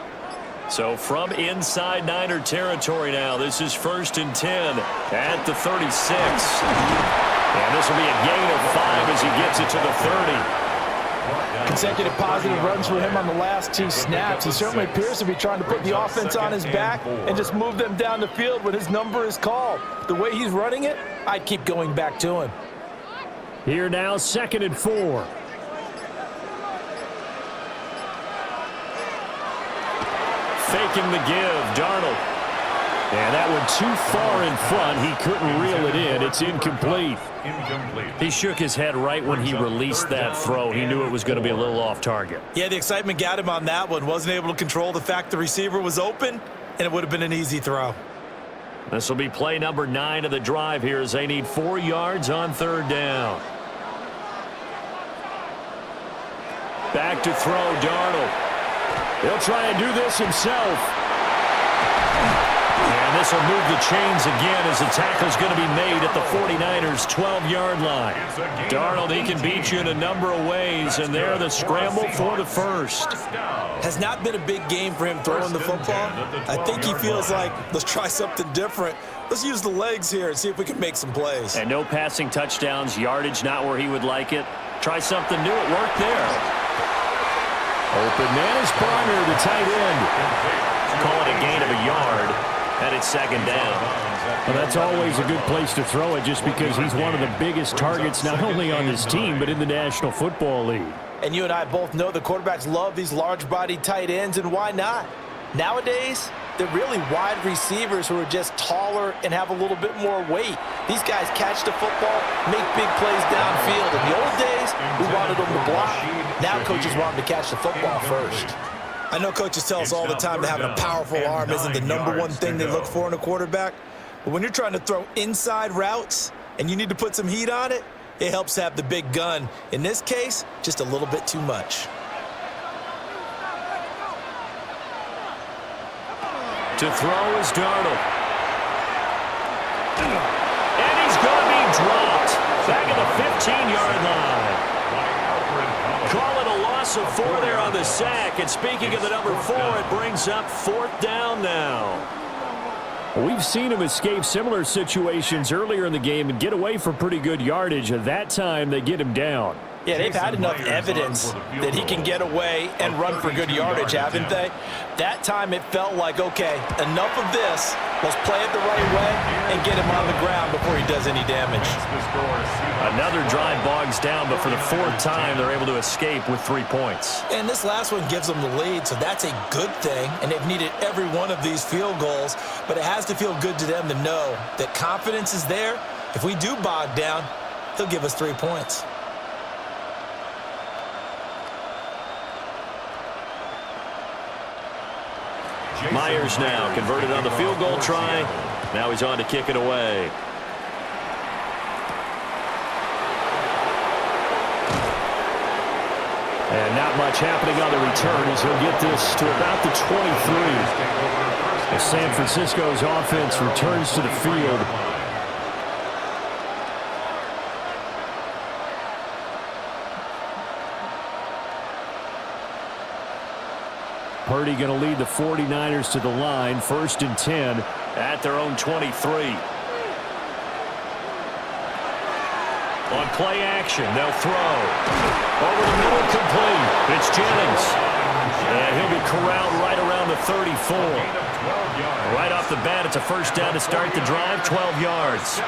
So from inside Niner territory now, this is 1st and 10 at the 36. And this will be a gain of 5 as he gets it to the 30. Consecutive positive runs for him on the last 2 snaps. He certainly appears to be trying to put the offense on his back and just move them down the field when his number is called. The way he's running it, I'd keep going back to him. Here now, 2nd and 4. Faking the give, Darnold. And that one too far in front. He couldn't reel it in. It's incomplete. He shook his head right when he released that throw. He knew it was going to be a little off target. Yeah, the excitement got him on that one. Wasn't able to control the fact the receiver was open, and it would have been an easy throw. This will be play number 9 of the drive here as they need 4 yards on 3rd down. Back to throw, Darnold. He'll try and do this himself. And this will move the chains again as the tackle's going to be made at the 49ers' 12-yard line. Darnold, he can beat you in a number of ways, and there the scramble for the first. Has not been a big game for him throwing the football. I think he feels like, let's try something different. Let's use the legs here and see if we can make some plays. And no passing touchdowns, yardage not where he would like it. Try something new. It worked there. Open man is Barner, the tight end. Call it a gain of a yard, and it's 2nd down. Well, that's always a good place to throw it just because he's one of the biggest targets not only on his team but in the National Football League. And you and I both know the quarterbacks love these large-bodied tight ends, and why not? Nowadays, they're really wide receivers who are just taller and have a little bit more weight. These guys catch the football, make big plays downfield. In the old days, we wanted them to block. Now coaches want them to catch the football first. I know coaches tell us all the time that having a powerful arm isn't the #1 thing they look for in a quarterback. But when you're trying to throw inside routes and you need to put some heat on it, it helps have the big gun. In this case, just a little bit too much. To throw is Darnold. And he's going to be dropped. Back at the 15-yard line. Call it a loss of 4 there on the sack. And speaking of the number 4, it brings up 4th down now. We've seen him escape similar situations earlier in the game and get away for pretty good yardage. At that time, they get him down. Yeah, they've had enough evidence that he can get away and run for good yardage, haven't they? That time it felt like, okay, enough of this. Let's play it the right way and get him on the ground before he does any damage. Another drive bogs down, but for the 4th time, they're able to escape with 3 points. And this last one gives them the lead, so that's a good thing. And they've needed every one of these field goals, but it has to feel good to them to know that confidence is there. If we do bog down, he'll give us 3 points. Myers now converted on the field goal try. Now he's on to kick it away. And not much happening on the return as he'll get this to about the 23. As San Francisco's offense returns to the field. Purdy going to lead the 49ers to the line. 1st and 10 at their own 23. On play action, they'll throw. Over the middle, complete. It's Jennings. And he'll be corralled right around the 34. Right off the bat, it's a 1st down to start the drive, 12 yards.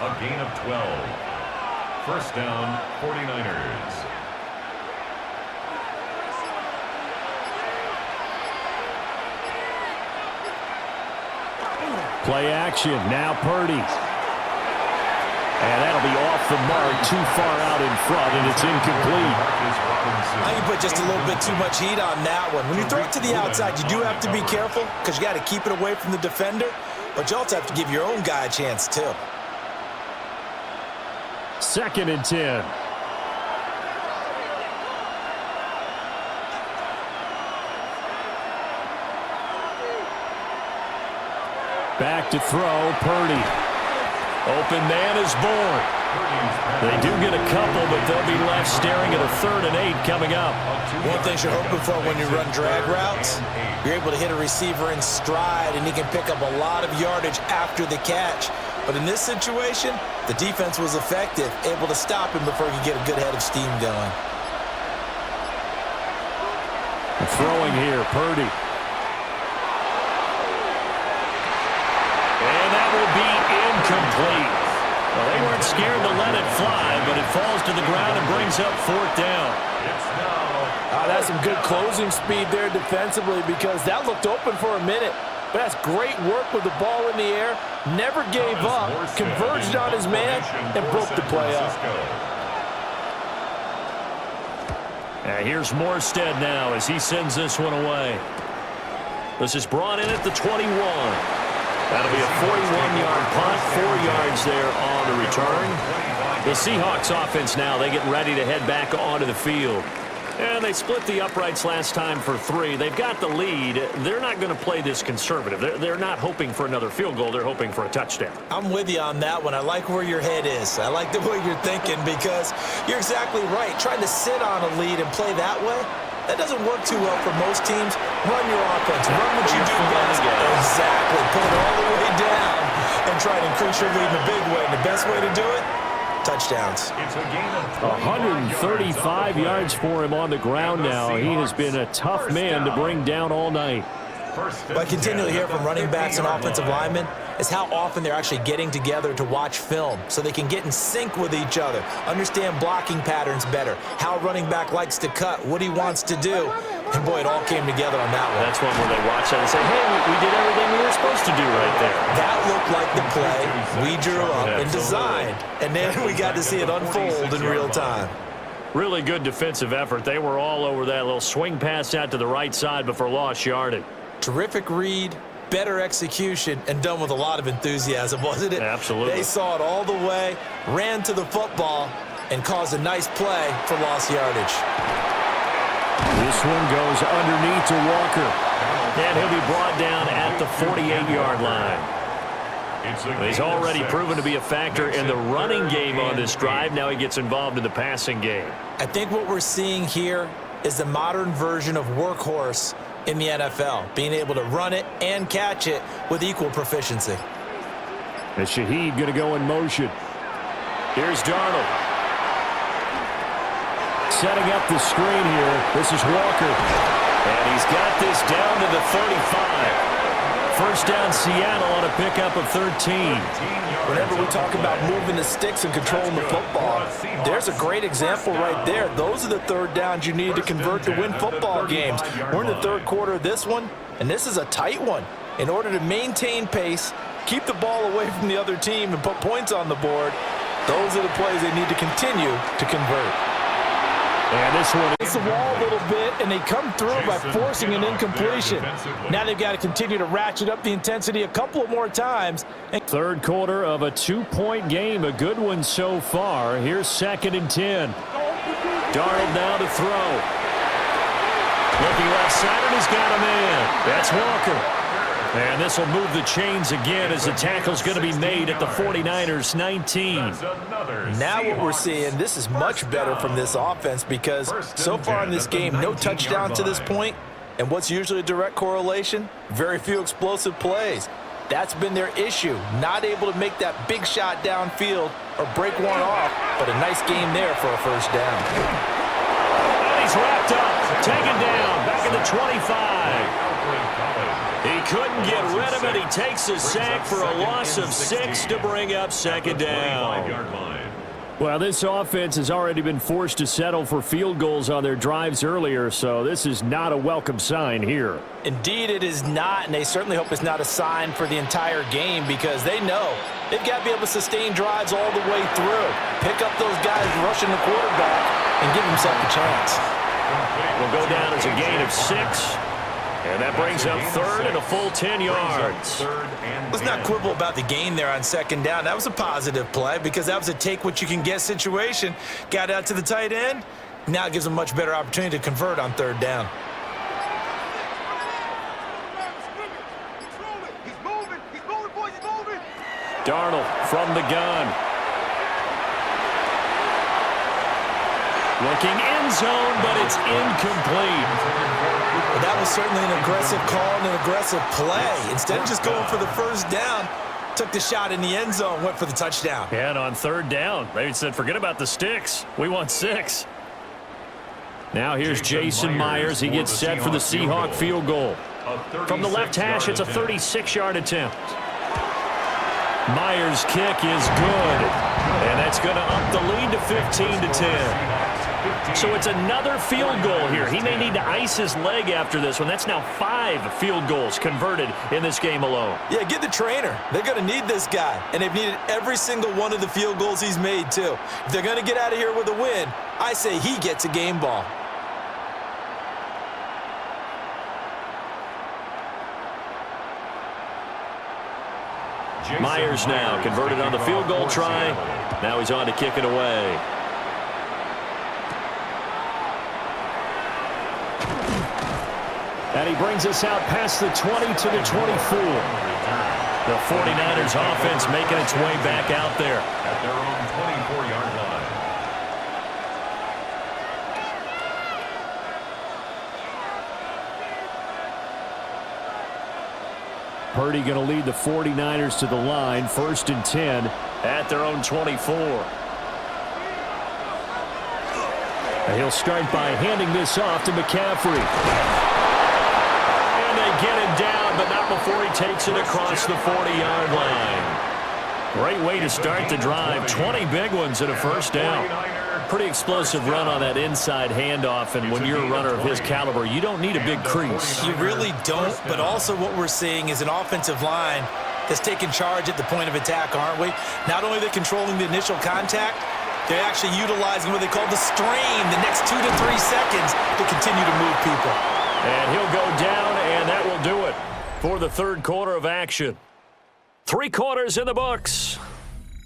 A gain of 12. 1st down, 49ers. Play action, now Purdy. And that'll be off the mark, too far out in front, and it's incomplete. I can put just a little bit too much heat on that one. When you throw it to the outside, you do have to be careful because you got to keep it away from the defender, but you also have to give your own guy a chance too. 2nd and 10. Back to throw, Purdy. Open man is born. They do get a couple, but they'll be left staring at a 3rd and 8 coming up. One thing you're hoping for when you run drag routes, you're able to hit a receiver in stride, and he can pick up a lot of yardage after the catch. But in this situation, the defense was effective, able to stop him before he could get a good head of steam going. Throwing here, Purdy. And that will be incomplete. Well, they weren't scared to let it fly, but it falls to the ground and brings up 4th down. That's some good closing speed there defensively, because that looked open for a minute. But that's great work with the ball in the air. Never gave up, converged on his man, and broke the play up. Here's Morstead now as he sends this one away. This is brought in at the 21. That'll be a 41-yard punt, 4 yards there on the return. The Seahawks offense now, they get ready to head back onto the field. And they split the uprights last time for 3. They've got the lead. They're not going to play this conservative. They're not hoping for another field goal. They're hoping for a touchdown. I'm with you on that one. I like where your head is. I like the way you're thinking, because you're exactly right. Trying to sit on a lead and play that way, that doesn't work too well for most teams. Run your offense. Run what you do best. Exactly. Put it all the way down and try to increase your lead in a big way. And the best way to do it, touchdowns. 135 yards for him on the ground now. He has been a tough man to bring down all night. What I continually hear from running backs and offensive linemen is how often they're actually getting together to watch film so they can get in sync with each other, understand blocking patterns better, how a running back likes to cut, what he wants to do. And, boy, it all came together on that one. That's one where they watch that and say, hey, we did everything we were supposed to do right there. That looked like the play we drew up and designed, and then we got to see it unfold in real time. Really good defensive effort. They were all over that little swing pass out to the right side before lost yardage. Terrific read, better execution, and done with a lot of enthusiasm, wasn't it? Absolutely. They saw it all the way, ran to the football, and caused a nice play for lost yardage. This one goes underneath to Walker. And he'll be brought down at the 48-yard line. He's already proven to be a factor in the running game on this drive. Now he gets involved in the passing game. I think what we're seeing here is the modern version of workhorse in the NFL, being able to run it and catch it with equal proficiency. And Shaheed going to go in motion. Here's Darnold. Setting up the screen here. This is Walker. And he's got this down to the 35. First down Seattle on a pickup of 13. Whenever we talk about moving the sticks and controlling the football, there's a great example right there. Those are the third downs you need to convert to win football games. We're in the third quarter of this one, and this is a tight one. In order to maintain pace, keep the ball away from the other team, and put points on the board, those are the plays they need to continue to convert. And this one It's the wall a little bit, and they come through by forcing an incompletion. Now they've got to continue to ratchet up the intensity a couple of more times. third quarter of a 2-point game, a good one so far. Here's 2nd and 10. Darnold now to throw. Looking left side, and he's got a man. That's Walker. And this will move the chains again as the tackle's going to be made at the 49ers 19. Now what we're seeing, this is much better from this offense, because so far in this game, no touchdown to this point. And what's usually a direct correlation? Very few explosive plays. That's been their issue, not able to make that big shot downfield or break one off, but a nice game there for a first down. And he's wrapped up, taken down, back at the 25. He couldn't get rid of it. He takes a sack for a loss of 6 to bring up 2nd down. Well, this offense has already been forced to settle for field goals on their drives earlier, so this is not a welcome sign here. Indeed, it is not, and they certainly hope it's not a sign for the entire game, because they know they've got to be able to sustain drives all the way through. Pick up those guys rushing the quarterback and give himself a chance. Will go down as a gain of 6. And that brings up 3rd and a full 10 yards. Let's not quibble about the gain there on 2nd down. That was a positive play, because that was a take-what-you-can-get situation. Got out to the tight end. Now it gives them a much better opportunity to convert on 3rd down. He's moving, boys, he's Darnold from the gun. Looking end zone, but it's incomplete. Well, that was certainly an aggressive call and an aggressive play. Instead of just going for the first down, took the shot in the end zone, went for the touchdown. And on third down, they said, forget about the sticks. We want 6. Now here's Jason Myers. He gets set for the Seahawk field goal. From the left hash, it's a 36-yard attempt. Myers' kick is good. And that's going to up the lead to 15-10. So it's another field goal here. He may need to ice his leg after this one. That's now 5 field goals converted in this game alone. Yeah, get the trainer. They're going to need this guy. And they've needed every single one of the field goals he's made, too. If they're going to get out of here with a win, I say he gets a game ball. Myers now converted on the field goal try. Now he's on to kick it away. And he brings us out past the 20 to the 24. The 49ers offense making its way back out there. At their own 24-yard line. Purdy going to lead the 49ers to the line. 1st and 10 at their own 24. And he'll start by handing this off to McCaffrey. Get him down, but not before he takes it across the 40-yard line. Great way to start the drive. 20 big ones and a first down. Pretty explosive run on that inside handoff, and when you're a runner of his caliber, you don't need a big crease. You really don't, but also what we're seeing is an offensive line that's taking charge at the point of attack, aren't we? Not only are they controlling the initial contact, they're actually utilizing what they call the strain the next 2 to 3 seconds to continue to move people. And he'll go down, and that will do it for the third quarter of action. 3 quarters in the books.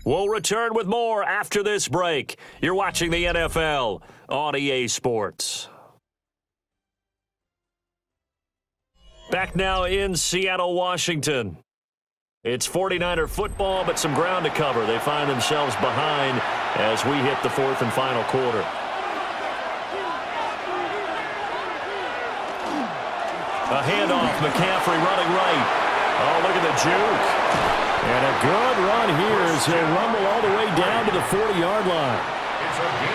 We'll return with more after this break. You're watching the NFL on EA Sports. Back now in Seattle, Washington. It's 49er football, but some ground to cover. They find themselves behind as we hit the 4th and final quarter. A handoff, McCaffrey running right. Oh, look at the juke. And a good run here as he'll rumble all the way down to the 40-yard line.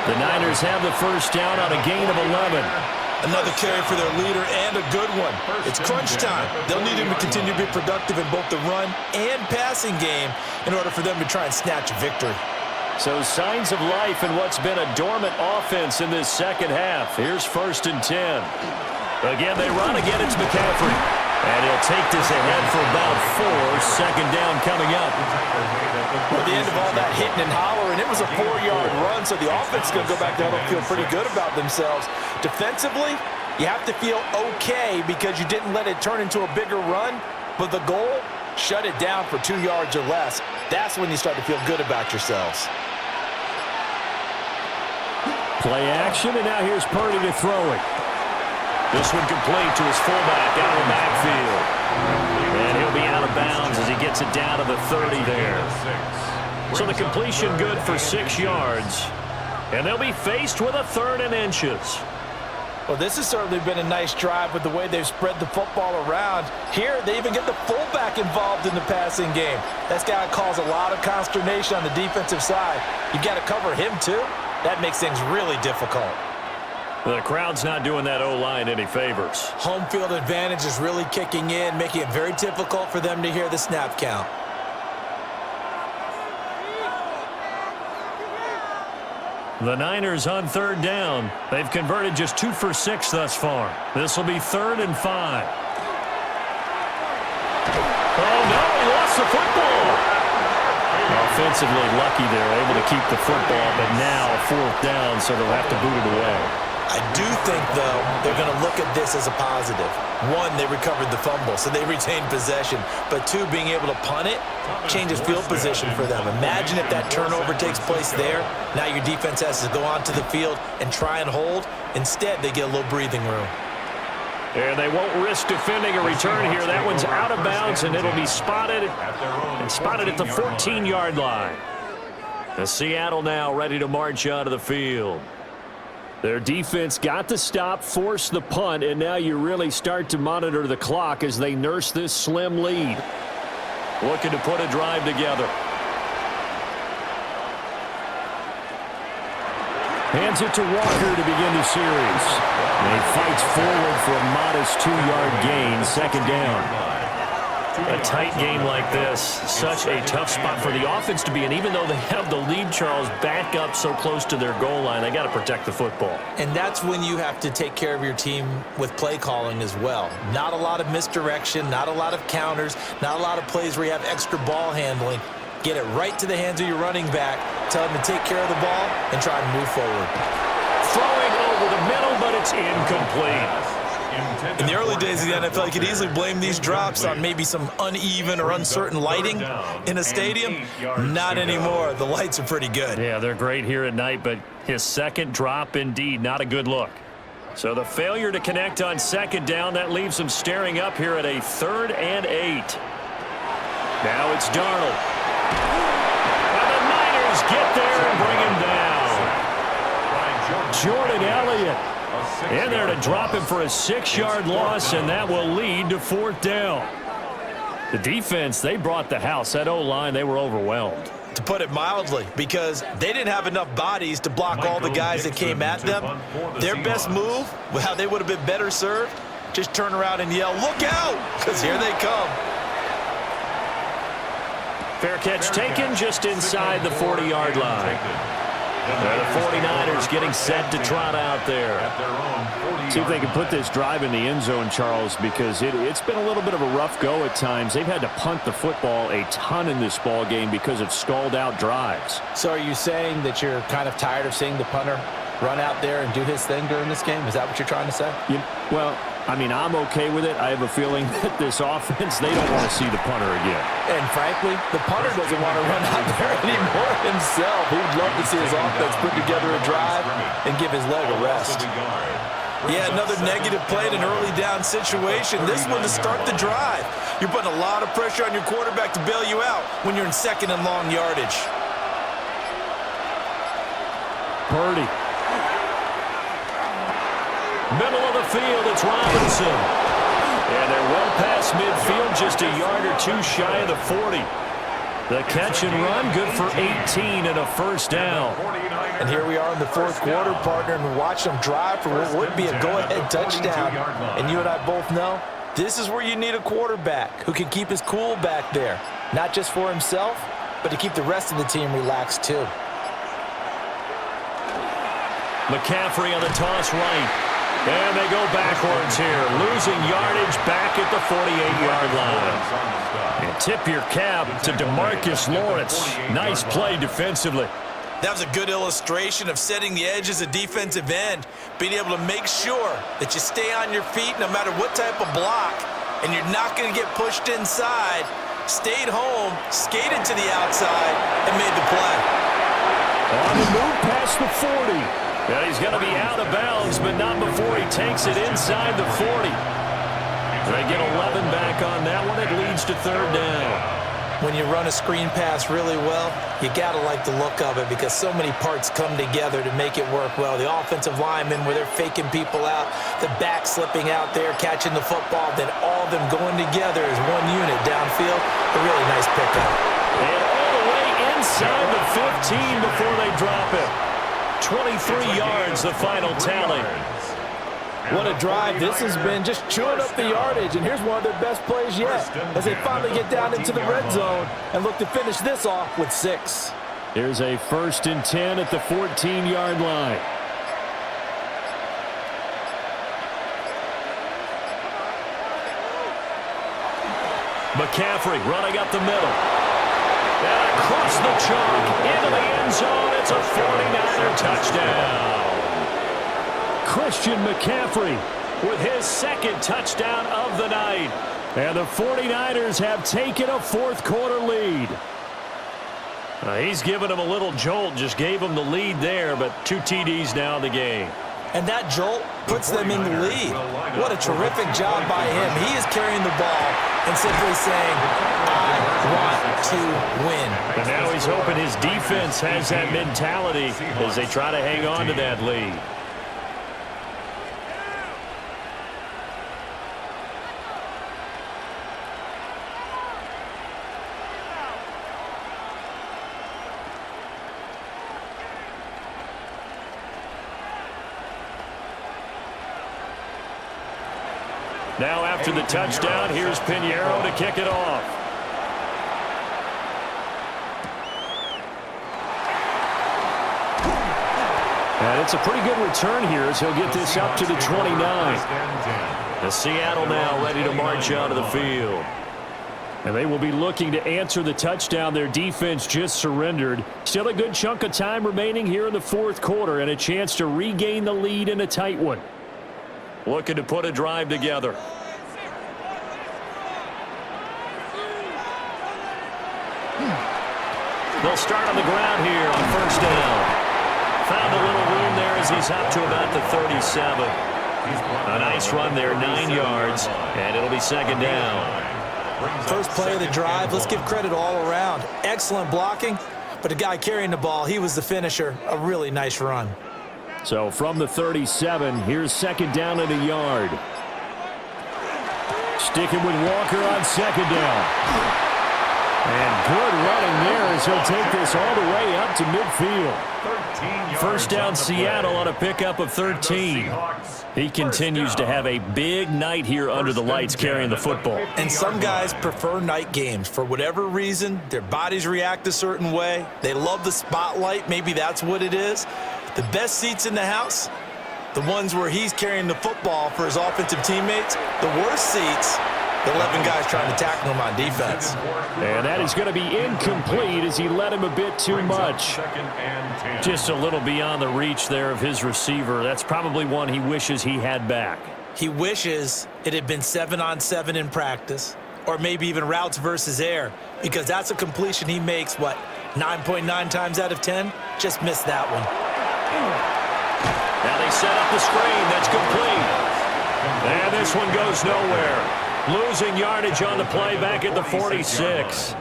The Niners have the first down on a gain of 11. Another carry for their leader and a good one. It's crunch time. They'll need him to continue to be productive in both the run and passing game in order for them to try and snatch a victory. So signs of life in what's been a dormant offense in this second half. Here's 1st and 10. Again, they run. Again, it's McCaffrey. And he'll take this ahead for about 4. Second down coming up. At the end of all that hitting and hollering, it was a 4-yard run, so the offense is going to go back down and feel pretty good about themselves. Defensively, you have to feel okay because you didn't let it turn into a bigger run, but the goal, shut it down for 2 yards or less. That's when you start to feel good about yourselves. Play action, and now here's Purdy to throw it. This one complete to his fullback out of the backfield. And he'll be out of bounds as he gets it down to the 30 there. So the completion good for 6 yards. And they'll be faced with a 3rd and inches. Well, this has certainly been a nice drive with the way they've spread the football around. Here, they even get the fullback involved in the passing game. That's got to cause a lot of consternation on the defensive side. You've got to cover him, too. That makes things really difficult. The crowd's not doing that O-line any favors. Home field advantage is really kicking in, making it very difficult for them to hear the snap count. The Niners on 3rd down. They've converted just 2 for 6 thus far. This will be 3rd and 5. Oh, no, he lost the football. Offensively lucky they're able to keep the football, but now 4th down, so they'll have to boot it away. I do think, though, they're going to look at this as a positive. 1, they recovered the fumble, so they retained possession. But 2, being able to punt it changes field position for them. Imagine if that turnover takes place there. Now your defense has to go onto the field and try and hold. Instead, they get a little breathing room. And they won't risk defending a return here. That one's out of bounds, and it'll be spotted at the 14-yard line. The Seattle now ready to march out of the field. Their defense got the stop, forced the punt, and now you really start to monitor the clock as they nurse this slim lead. Looking to put a drive together. Hands it to Walker to begin the series. And he fights forward for a modest 2-yard gain, second down. A tight game like this, such a tough spot for the offense to be in. Even though they have the lead, Charles, back up so close to their goal line, they got to protect the football. And that's when you have to take care of your team with play calling as well. Not a lot of misdirection, not a lot of counters, not a lot of plays where you have extra ball handling. Get it right to the hands of your running back, tell him to take care of the ball, and try to move forward. Throwing over the middle, but it's incomplete. In the early days of the NFL, you could easily blame these drops on maybe some uneven or uncertain lighting in a stadium. Not anymore. The lights are pretty good. Yeah, they're great here at night, but his second drop, indeed, not a good look. So the failure to connect on second down, that leaves him staring up here at a 3rd and 8. Now it's Darnold. And the Niners get there and bring him down. Jordan Elliott. In there to drop him for a 6-yard loss, and that will lead to 4th down. The defense, they brought the house. That O-line, they were overwhelmed. To put it mildly, because they didn't have enough bodies to block all the guys that came at them. Their best move, how they would have been better served, just turn around and yell, "Look out!" because here they come. Fair catch taken just inside the 40-yard line. The 49ers getting set to trot out there. See if they can put this drive in the end zone, Charles, because it's been a little bit of a rough go at times. They've had to punt the football a ton in this ball game because of stalled-out drives. So are you saying that you're kind of tired of seeing the punter run out there and do his thing during this game? Is that what you're trying to say? Well, I mean, I'm okay with it. I have a feeling that this offense, they don't want to see the punter again. And frankly, the punter doesn't want to run out there anymore himself. He would love to see his offense put together a drive and give his leg a rest. Yeah, another negative play in an early down situation. This one to start the drive. You're putting a lot of pressure on your quarterback to bail you out when you're in 2nd and long yardage. Purdy. Middle of the field, it's Robinson. And they're well past midfield, just a yard or two shy of the 40. The catch and run, good for 18 and a 1st down. And here we are in the 4th quarter, partner, and watch them drive for what would be a go-ahead touchdown. And you and I both know this is where you need a quarterback who can keep his cool back there, not just for himself, but to keep the rest of the team relaxed too. McCaffrey on the toss right. And they go backwards here, losing yardage back at the 48-yard line. And tip your cap to DeMarcus Lawrence. Nice play defensively. That was a good illustration of setting the edge as a defensive end, being able to make sure that you stay on your feet no matter what type of block, and you're not going to get pushed inside. Stayed home, skated to the outside, and made the play. On the move past the 40. And he's going to be out of bounds, but not before he takes it inside the 40. They get 11 back on that one. It leads to 3rd down. When you run a screen pass really well, you got to like the look of it because so many parts come together to make it work well. The offensive linemen where they're faking people out, the back slipping out there, catching the football, then all of them going together as one unit downfield. A really nice pickup. And all the way inside the 15 before they drop it. 23 yards, the final tally. What a drive this has been, just chewing up the yardage, and here's one of their best plays yet as they finally get down into the red zone and look to finish this off with 6. Here's a 1st and 10 at the 14-yard line. McCaffrey running up the middle. And across the chalk into the end zone. It's a 49er touchdown. Christian McCaffrey with his 2nd touchdown of the night. And the 49ers have taken a 4th quarter lead. He's given him a little jolt, just gave him the lead there, but 2 TDs now in the game. and that jolt puts them in the lead. What a terrific job by him. He is carrying the ball and simply saying, I want to win. And now he's hoping his defense has that mentality as they try to hang on to that lead. Now after the touchdown, here's Pinheiro to kick it off. And it's a pretty good return here as he'll get this up to the 29. The Seattle now ready to march onto the field. And they will be looking to answer the touchdown their defense just surrendered. Still a good chunk of time remaining here in the fourth quarter and a chance to regain the lead in a tight one. Looking to put a drive together. They'll start on the ground here on first down. Found a little room there as he's up to about the 37. A nice run there, 9 yards, and it'll be second down. First play of the drive, let's give credit all around. Excellent blocking, but the guy carrying the ball, he was the finisher. A really nice run. So from the 37, here's second down and a yard. Sticking with Walker on second down. And good running there as he'll take this all the way up to midfield. First down Seattle on a pickup of 13. He continues to have a big night here under the lights carrying the football. And some guys prefer night games. For whatever reason, their bodies react a certain way. They love the spotlight. Maybe that's what it is. The best seats in the house, the ones where he's carrying the football for his offensive teammates. The worst seats, the 11 guys trying to tackle him on defense. And that is going to be incomplete as he led him a bit too much. Just a little beyond the reach there of his receiver. That's probably one he wishes he had back. He wishes it had been 7-on-7 in practice, or maybe even routes versus air, because that's a completion he makes, what, 9.9 times out of 10? Just missed that one. Now they set up the screen. That's complete. And this one goes nowhere. Losing yardage on the play back at the 46.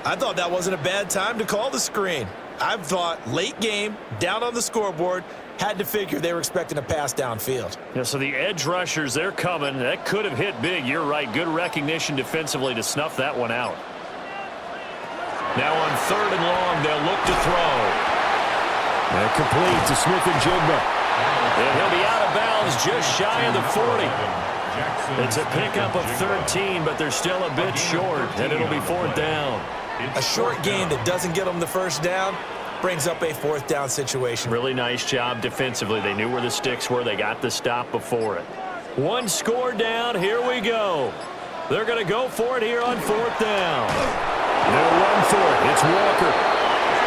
I thought that wasn't a bad time to call the screen. I thought late game, down on the scoreboard, had to figure they were expecting a pass downfield. Yeah, so the edge rushers, they're coming. That could have hit big. You're right. Good recognition defensively to snuff that one out. Now on third and long, they'll look to throw. And complete to Smith-Njigba. And he'll be out of bounds just shy of the 40. It's a pickup of 13, but they're still a bit short, and it'll be fourth down. A short gain that doesn't get them the first down brings up a fourth down situation. Really nice job defensively. They knew where the sticks were. They got the stop before it. One score down. Here we go. They're going to go for it here on fourth down. They'll run for it. It's Walker.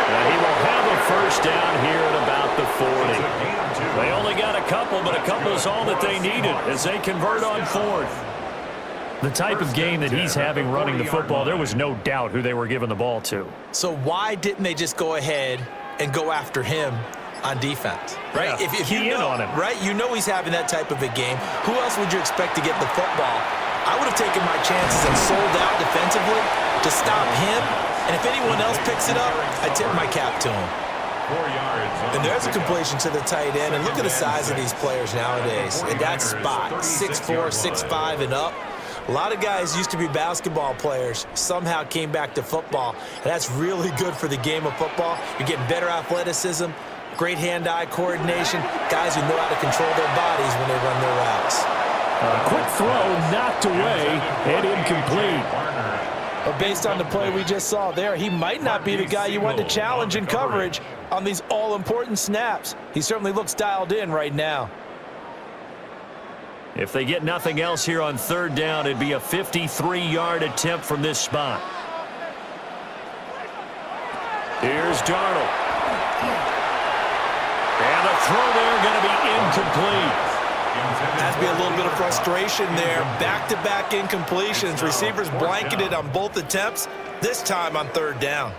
And he will have a first down here at about the 40. They only got a couple, but a couple is all that they needed as they convert on fourth. The type of game that he's having running the football, there was no doubt who they were giving the ball to. So why didn't they just go ahead and go after him on defense? Right? Yeah, if you know, on him. right? You know he's having that type of a game. Who else would you expect to get the football? I would have taken my chances and sold out defensively to stop him. And if anyone else picks it up, I tip my cap to him. 4 yards. And there's a completion to the tight end. And look at the size of these players nowadays. In that spot, 6'4", 6'5", and up. A lot of guys used to be basketball players, somehow came back to football. And that's really good for the game of football. You're getting better athleticism, great hand-eye coordination, guys who know how to control their bodies when they run their routes. A quick throw knocked away and incomplete. But based on the play we just saw there, he might not be the guy you want to challenge in coverage on these all-important snaps. He certainly looks dialed in right now. If they get nothing else here on third down, it'd be a 53-yard attempt from this spot. Here's Darnold. And the throw there going to be incomplete. Has to be a little bit of frustration there. Back-to-back incompletions. Receivers blanketed on both attempts, this time on third down.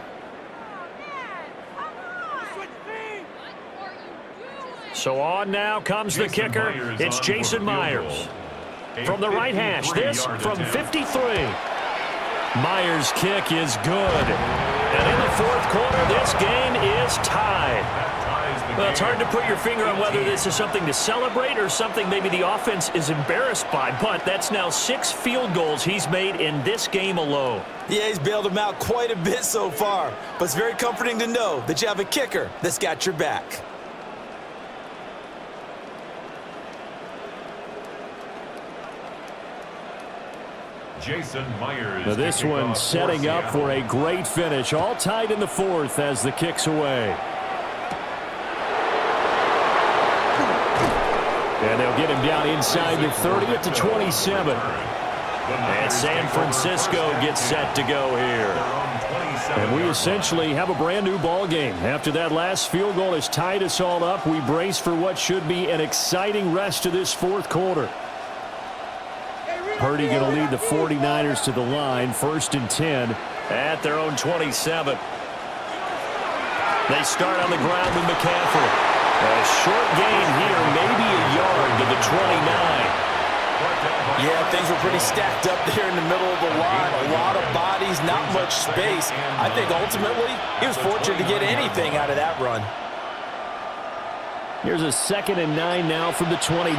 So on now comes the kicker. It's Jason Myers. From the right hash, this from 53. Myers' kick is good. And in the fourth quarter, this game is tied. Well, it's hard to put your finger on whether this is something to celebrate or something maybe the offense is embarrassed by, but that's now 6 field goals he's made in this game alone. Yeah, he's bailed him out quite a bit so far, but it's very comforting to know that you have a kicker that's got your back. Jason Myers. Now this one setting up for a great finish. All tied in the fourth as the kick's away. And they'll get him down inside the 30 at the 27. And San Francisco gets set to go here. And we essentially have a brand new ball game. After that last field goal has tied us all up, we brace for what should be an exciting rest of this fourth quarter. Purdy going to lead the 49ers to the line, 1st and 10 at their own 27. They start on the ground with McCaffrey. A short gain here, maybe a yard to the 29. Yeah, things were pretty stacked up there in the middle of the line. A lot of bodies, not much space. I think ultimately he was fortunate to get anything out of that run. Here's a 2nd and 9 now from the 29.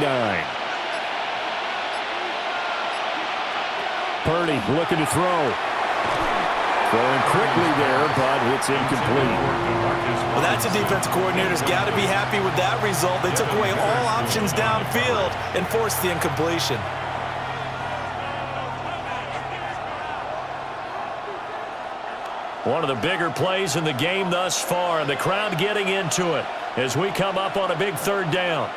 Purdy looking to throw. Throwing quickly there, but it's incomplete. Well, that's a defensive coordinator's got to be happy with that result. They took away all options downfield and forced the incompletion. One of the bigger plays in the game thus far, and the crowd getting into it as we come up on a big 3rd down.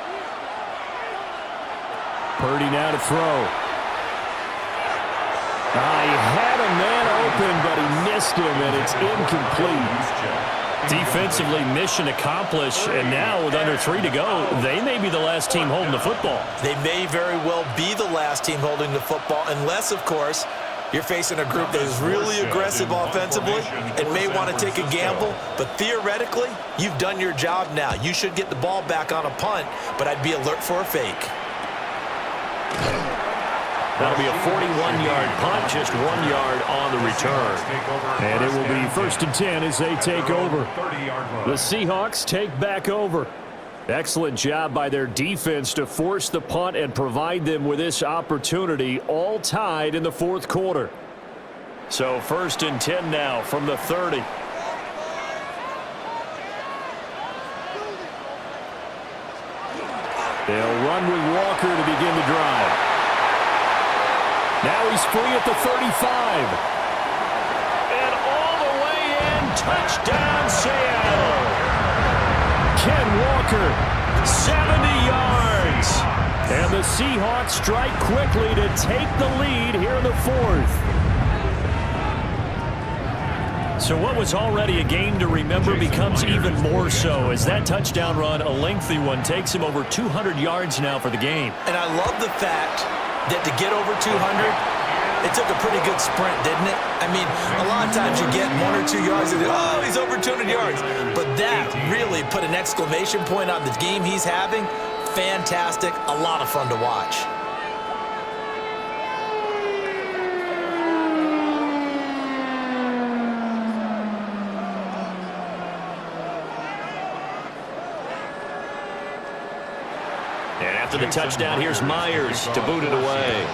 Purdy now to throw. He had a man open, but he missed him, and it's incomplete. Defensively, mission accomplished, and now with under 3 to go, they may be the last team holding the football. They may very well be the last team holding the football, unless, of course, you're facing a group that is really aggressive offensively and may want to take a gamble, but theoretically, you've done your job now. You should get the ball back on a punt, but I'd be alert for a fake. That'll be a 41-yard punt, just 1 yard on the return. And it will be 1st and 10 as they take over. The Seahawks take back over. Excellent job by their defense to force the punt and provide them with this opportunity, all tied in the fourth quarter. So 1st and 10 now from the 30. They'll run with Walker to begin the drive. Now he's free at the 35. And all the way in, touchdown Seattle. Ken Walker, 70 yards. And the Seahawks strike quickly to take the lead here in the fourth. So what was already a game to remember becomes even more so as that touchdown run, a lengthy one, takes him over 200 yards now for the game. And I love the fact that to get over 200, it took a pretty good sprint, didn't it? I mean, a lot of times you get 1 or 2 yards and, oh, he's over 200 yards. But that really put an exclamation point on the game he's having. Fantastic, a lot of fun to watch. And after the touchdown, here's Myers to boot it away.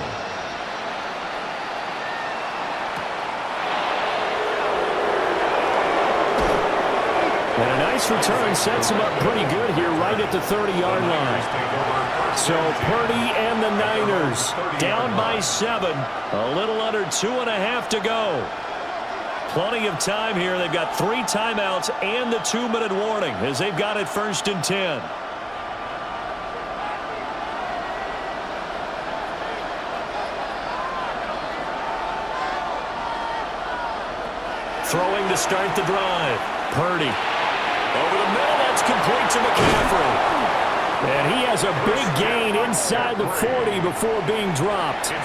And a nice return sets him up pretty good here right at the 30-yard line. So Purdy and the Niners Down by 7. A little under 2.5 to go. Plenty of time here. They've got 3 timeouts and the 2-minute warning as they've got it 1st and 10. Throwing to start the drive. Purdy. Over the middle, that's complete to McCaffrey. And he has a big gain inside the 40 before being dropped.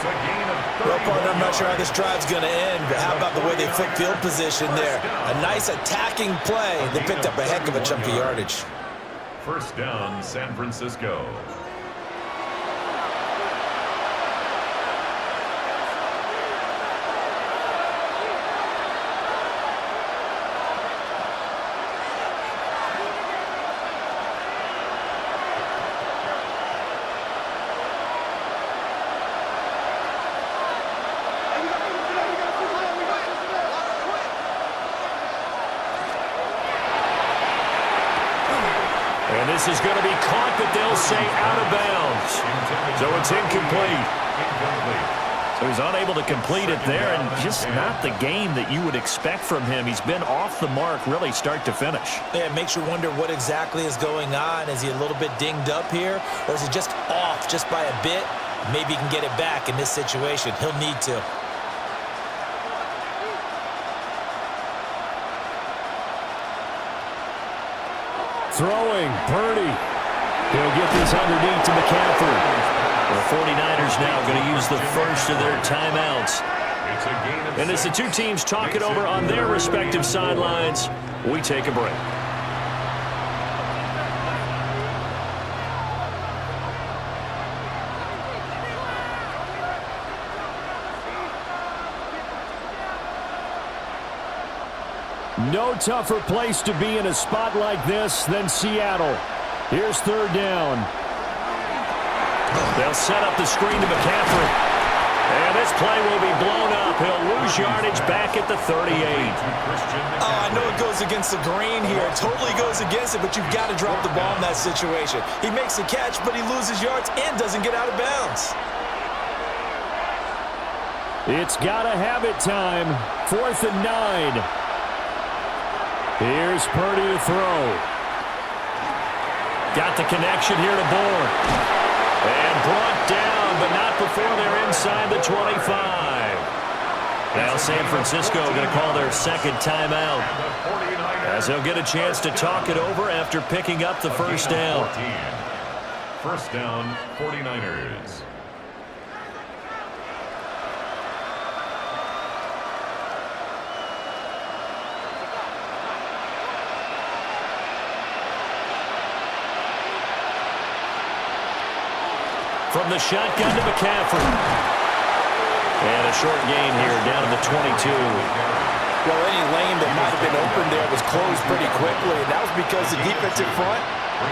Well, partner, I'm not sure how this drive's going to end, but how about the way they flip field position there? A nice attacking play. They picked up a heck of a chunk of yardage. First down, San Francisco. And this is going to be caught, but they'll say out of bounds. So it's incomplete. So he's unable to complete it there, and just not the game that you would expect from him. He's been off the mark really start to finish. Yeah, it makes you wonder what exactly is going on. Is he a little bit dinged up here, or is he just off just by a bit? Maybe he can get it back in this situation. He'll need to. Throwing, Purdy. He'll get this underneath to McCaffrey. The 49ers now going to use the first of their timeouts. And as the two teams talk it over on their respective sidelines, we take a break. No tougher place to be in a spot like this than Seattle. Here's third down. They'll set up the screen to McCaffrey. And this play will be blown up. He'll lose yardage back at the 38. I know it goes against the grain here. It totally goes against it, but you've got to drop the ball in that situation. He makes the catch, but he loses yards and doesn't get out of bounds. It's gotta have it time. 4th and 9. Here's Purdy to throw. Got the connection here to Bourne. And brought down, but not before they're inside the 25. Now San Francisco going to call their second timeout, as they'll get a chance to talk it over after picking up the first down. First down, 49ers. From the shotgun to McCaffrey. And a short gain here down to the 22. Well, any lane that might have been open there was closed pretty quickly, and that was because the defensive front,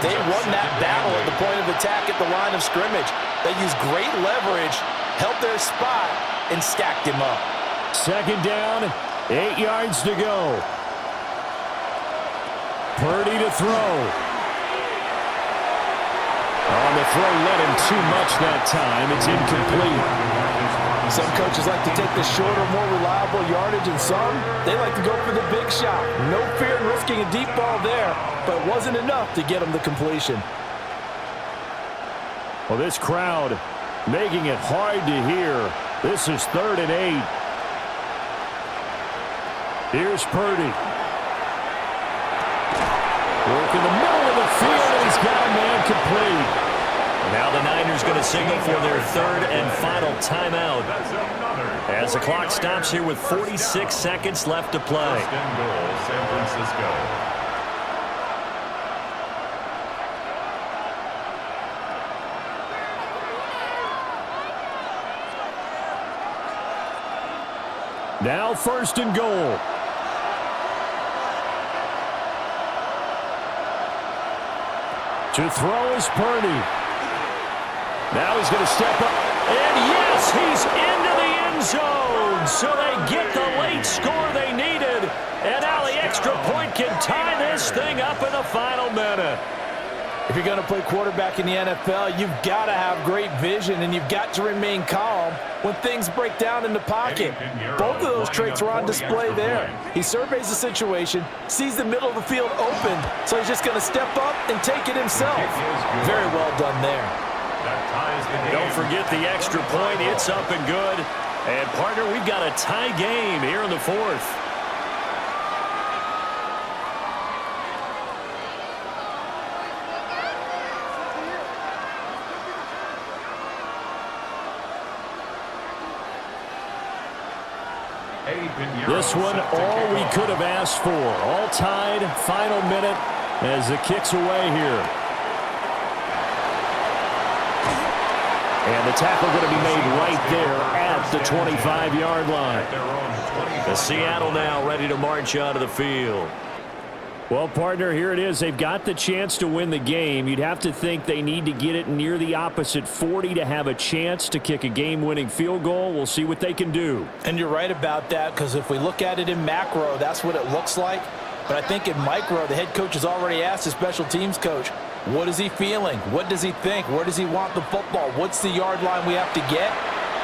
they won that battle at the point of attack at the line of scrimmage. They used great leverage, held their spot, and stacked him up. Second down, 8 yards to go. Purdy to throw. On the throw, led him too much that time. It's incomplete. Some coaches like to take the shorter, more reliable yardage, and some, they like to go for the big shot. No fear in risking a deep ball there, but it wasn't enough to get him the completion. Well, this crowd making it hard to hear. This is 3rd and 8. Here's Purdy. Work in the middle of the field, and he's got a man complete. Now the Niners going to signal for their third and final timeout, as the clock stops here with 46 seconds left to play. First and goal, San Francisco. Now 1st and goal. To throw is Purdy. Now he's going to step up. And yes, he's into the end zone. So they get the late score they needed. And now the extra point can tie this thing up in the final minute. If you're going to play quarterback in the NFL, you've got to have great vision, and you've got to remain calm when things break down in the pocket. Both of those traits were on display there. He surveys the situation, sees the middle of the field open, so he's just going to step up and take it himself. Very well done there. Don't forget the extra point. It's up and good. And, partner, we've got a tie game here in the 4th. This one, all we could have asked for. All tied, final minute as it kicks away here. And the tackle going to be made right there at the 25-yard line. The Seattle now ready to march out of the field. Well, partner, here it is. They've got the chance to win the game. You'd have to think they need to get it near the opposite 40 to have a chance to kick a game-winning field goal. We'll see what they can do. And you're right about that, because if we look at it in macro, that's what it looks like. But I think in micro, the head coach has already asked the special teams coach, what is he feeling? What does he think? Where does he want the football? What's the yard line we have to get?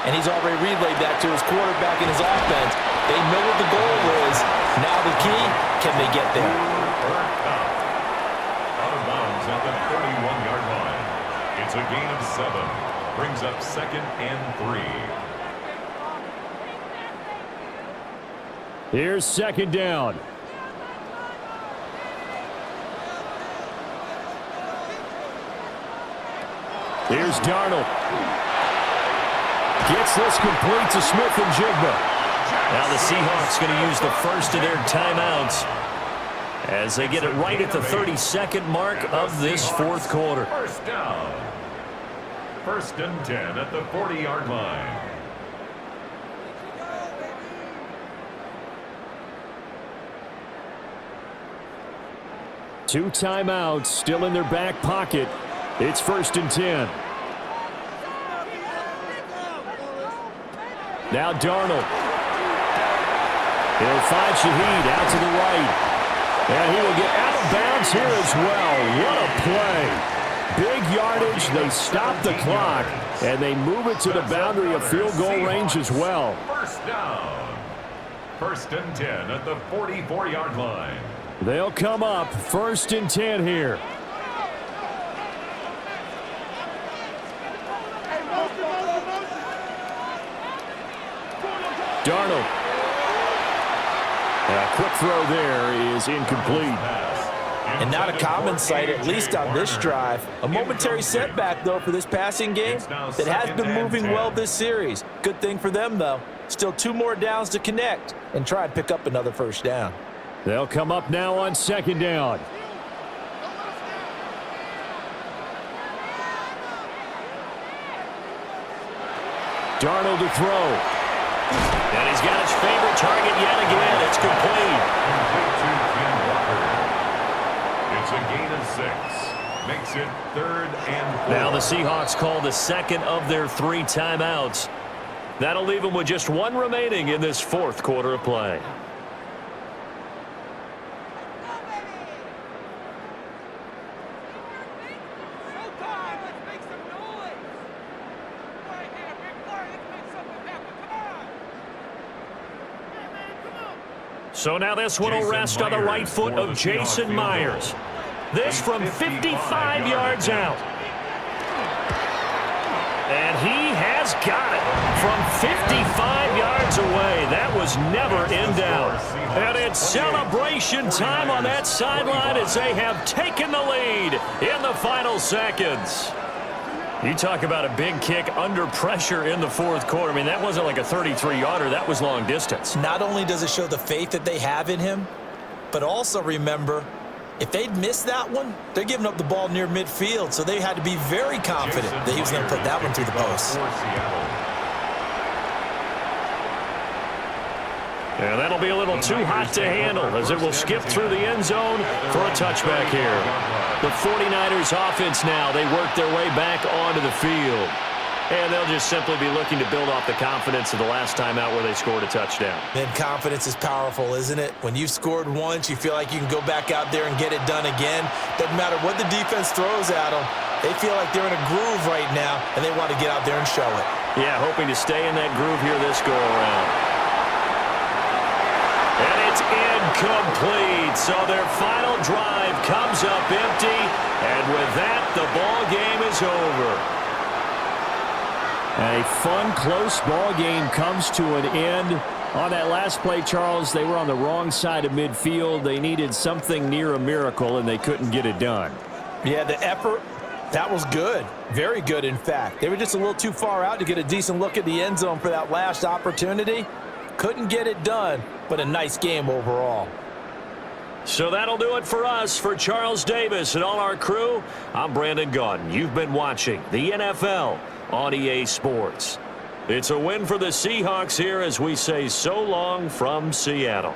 And he's already relayed that to his quarterback and his offense. They know what the goal is. Now the key, can they get there? Out of bounds at the 41-yard line. It's a gain of 7. Brings up 2nd and 3. Here's 2nd down. Here's Darnold. Gets this complete to Smith-Njigba. Now the Seahawks going to use the first of their timeouts as they get it right at the 32nd mark of this fourth quarter. First down. 1st and 10 at the 40-yard line. Two timeouts still in their back pocket. It's 1st and 10. Now Darnold. He'll find Shaheed out to the right. And he will get out of bounds here as well. What a play. Big yardage. They stop the clock, and they move it to the boundary of field goal range as well. First down. 1st and 10 at the 44-yard line. They'll come up 1st and 10 here. Darnold. And a quick throw there is incomplete. And not a common sight, at least on this drive. A momentary setback, though, for this passing game that has been moving well this series. Good thing for them, though. Still 2 more downs to connect and try and pick up another first down. They'll come up now on 2nd down. Darnold to throw. And he's got his favorite target yet again. It's complete. It's a gain of 6. Makes it 3rd and 4. Now the Seahawks call the second of their 3 timeouts. That'll leave them with just 1 remaining in this fourth quarter of play. So now this one will rest on the right foot of Jason Myers. This from 55 yards out. And he has got it from 55 yards away. That was never in doubt. And it's celebration time on that sideline as they have taken the lead in the final seconds. You talk about a big kick under pressure in the fourth quarter. I mean, that wasn't like a 33-yarder. That was long distance. Not only does it show the faith that they have in him, but also remember, if they'd missed that one, they're giving up the ball near midfield, so they had to be very confident that he was going to put that one through the post. And that'll be a little too hot to handle as it will skip through the end zone for a touchback here. The 49ers offense now, they work their way back onto the field. And they'll just simply be looking to build off the confidence of the last time out where they scored a touchdown. And confidence is powerful, isn't it? When you've scored once, you feel like you can go back out there and get it done again. Doesn't matter what the defense throws at them. They feel like they're in a groove right now, and they want to get out there and show it. Yeah, hoping to stay in that groove here this go-around. And it's incomplete. So their final drive comes up empty. And with that, the ball game is over. A fun, close ball game comes to an end. On that last play, Charles, they were on the wrong side of midfield. They needed something near a miracle, and they couldn't get it done. Yeah, the effort, that was good. Very good, in fact. They were just a little too far out to get a decent look at the end zone for that last opportunity. Couldn't get it done, but a nice game overall. So that'll do it for us. For Charles Davis and all our crew, I'm Brandon Gaudin. You've been watching the NFL on EA Sports. It's a win for the Seahawks here as we say so long from Seattle.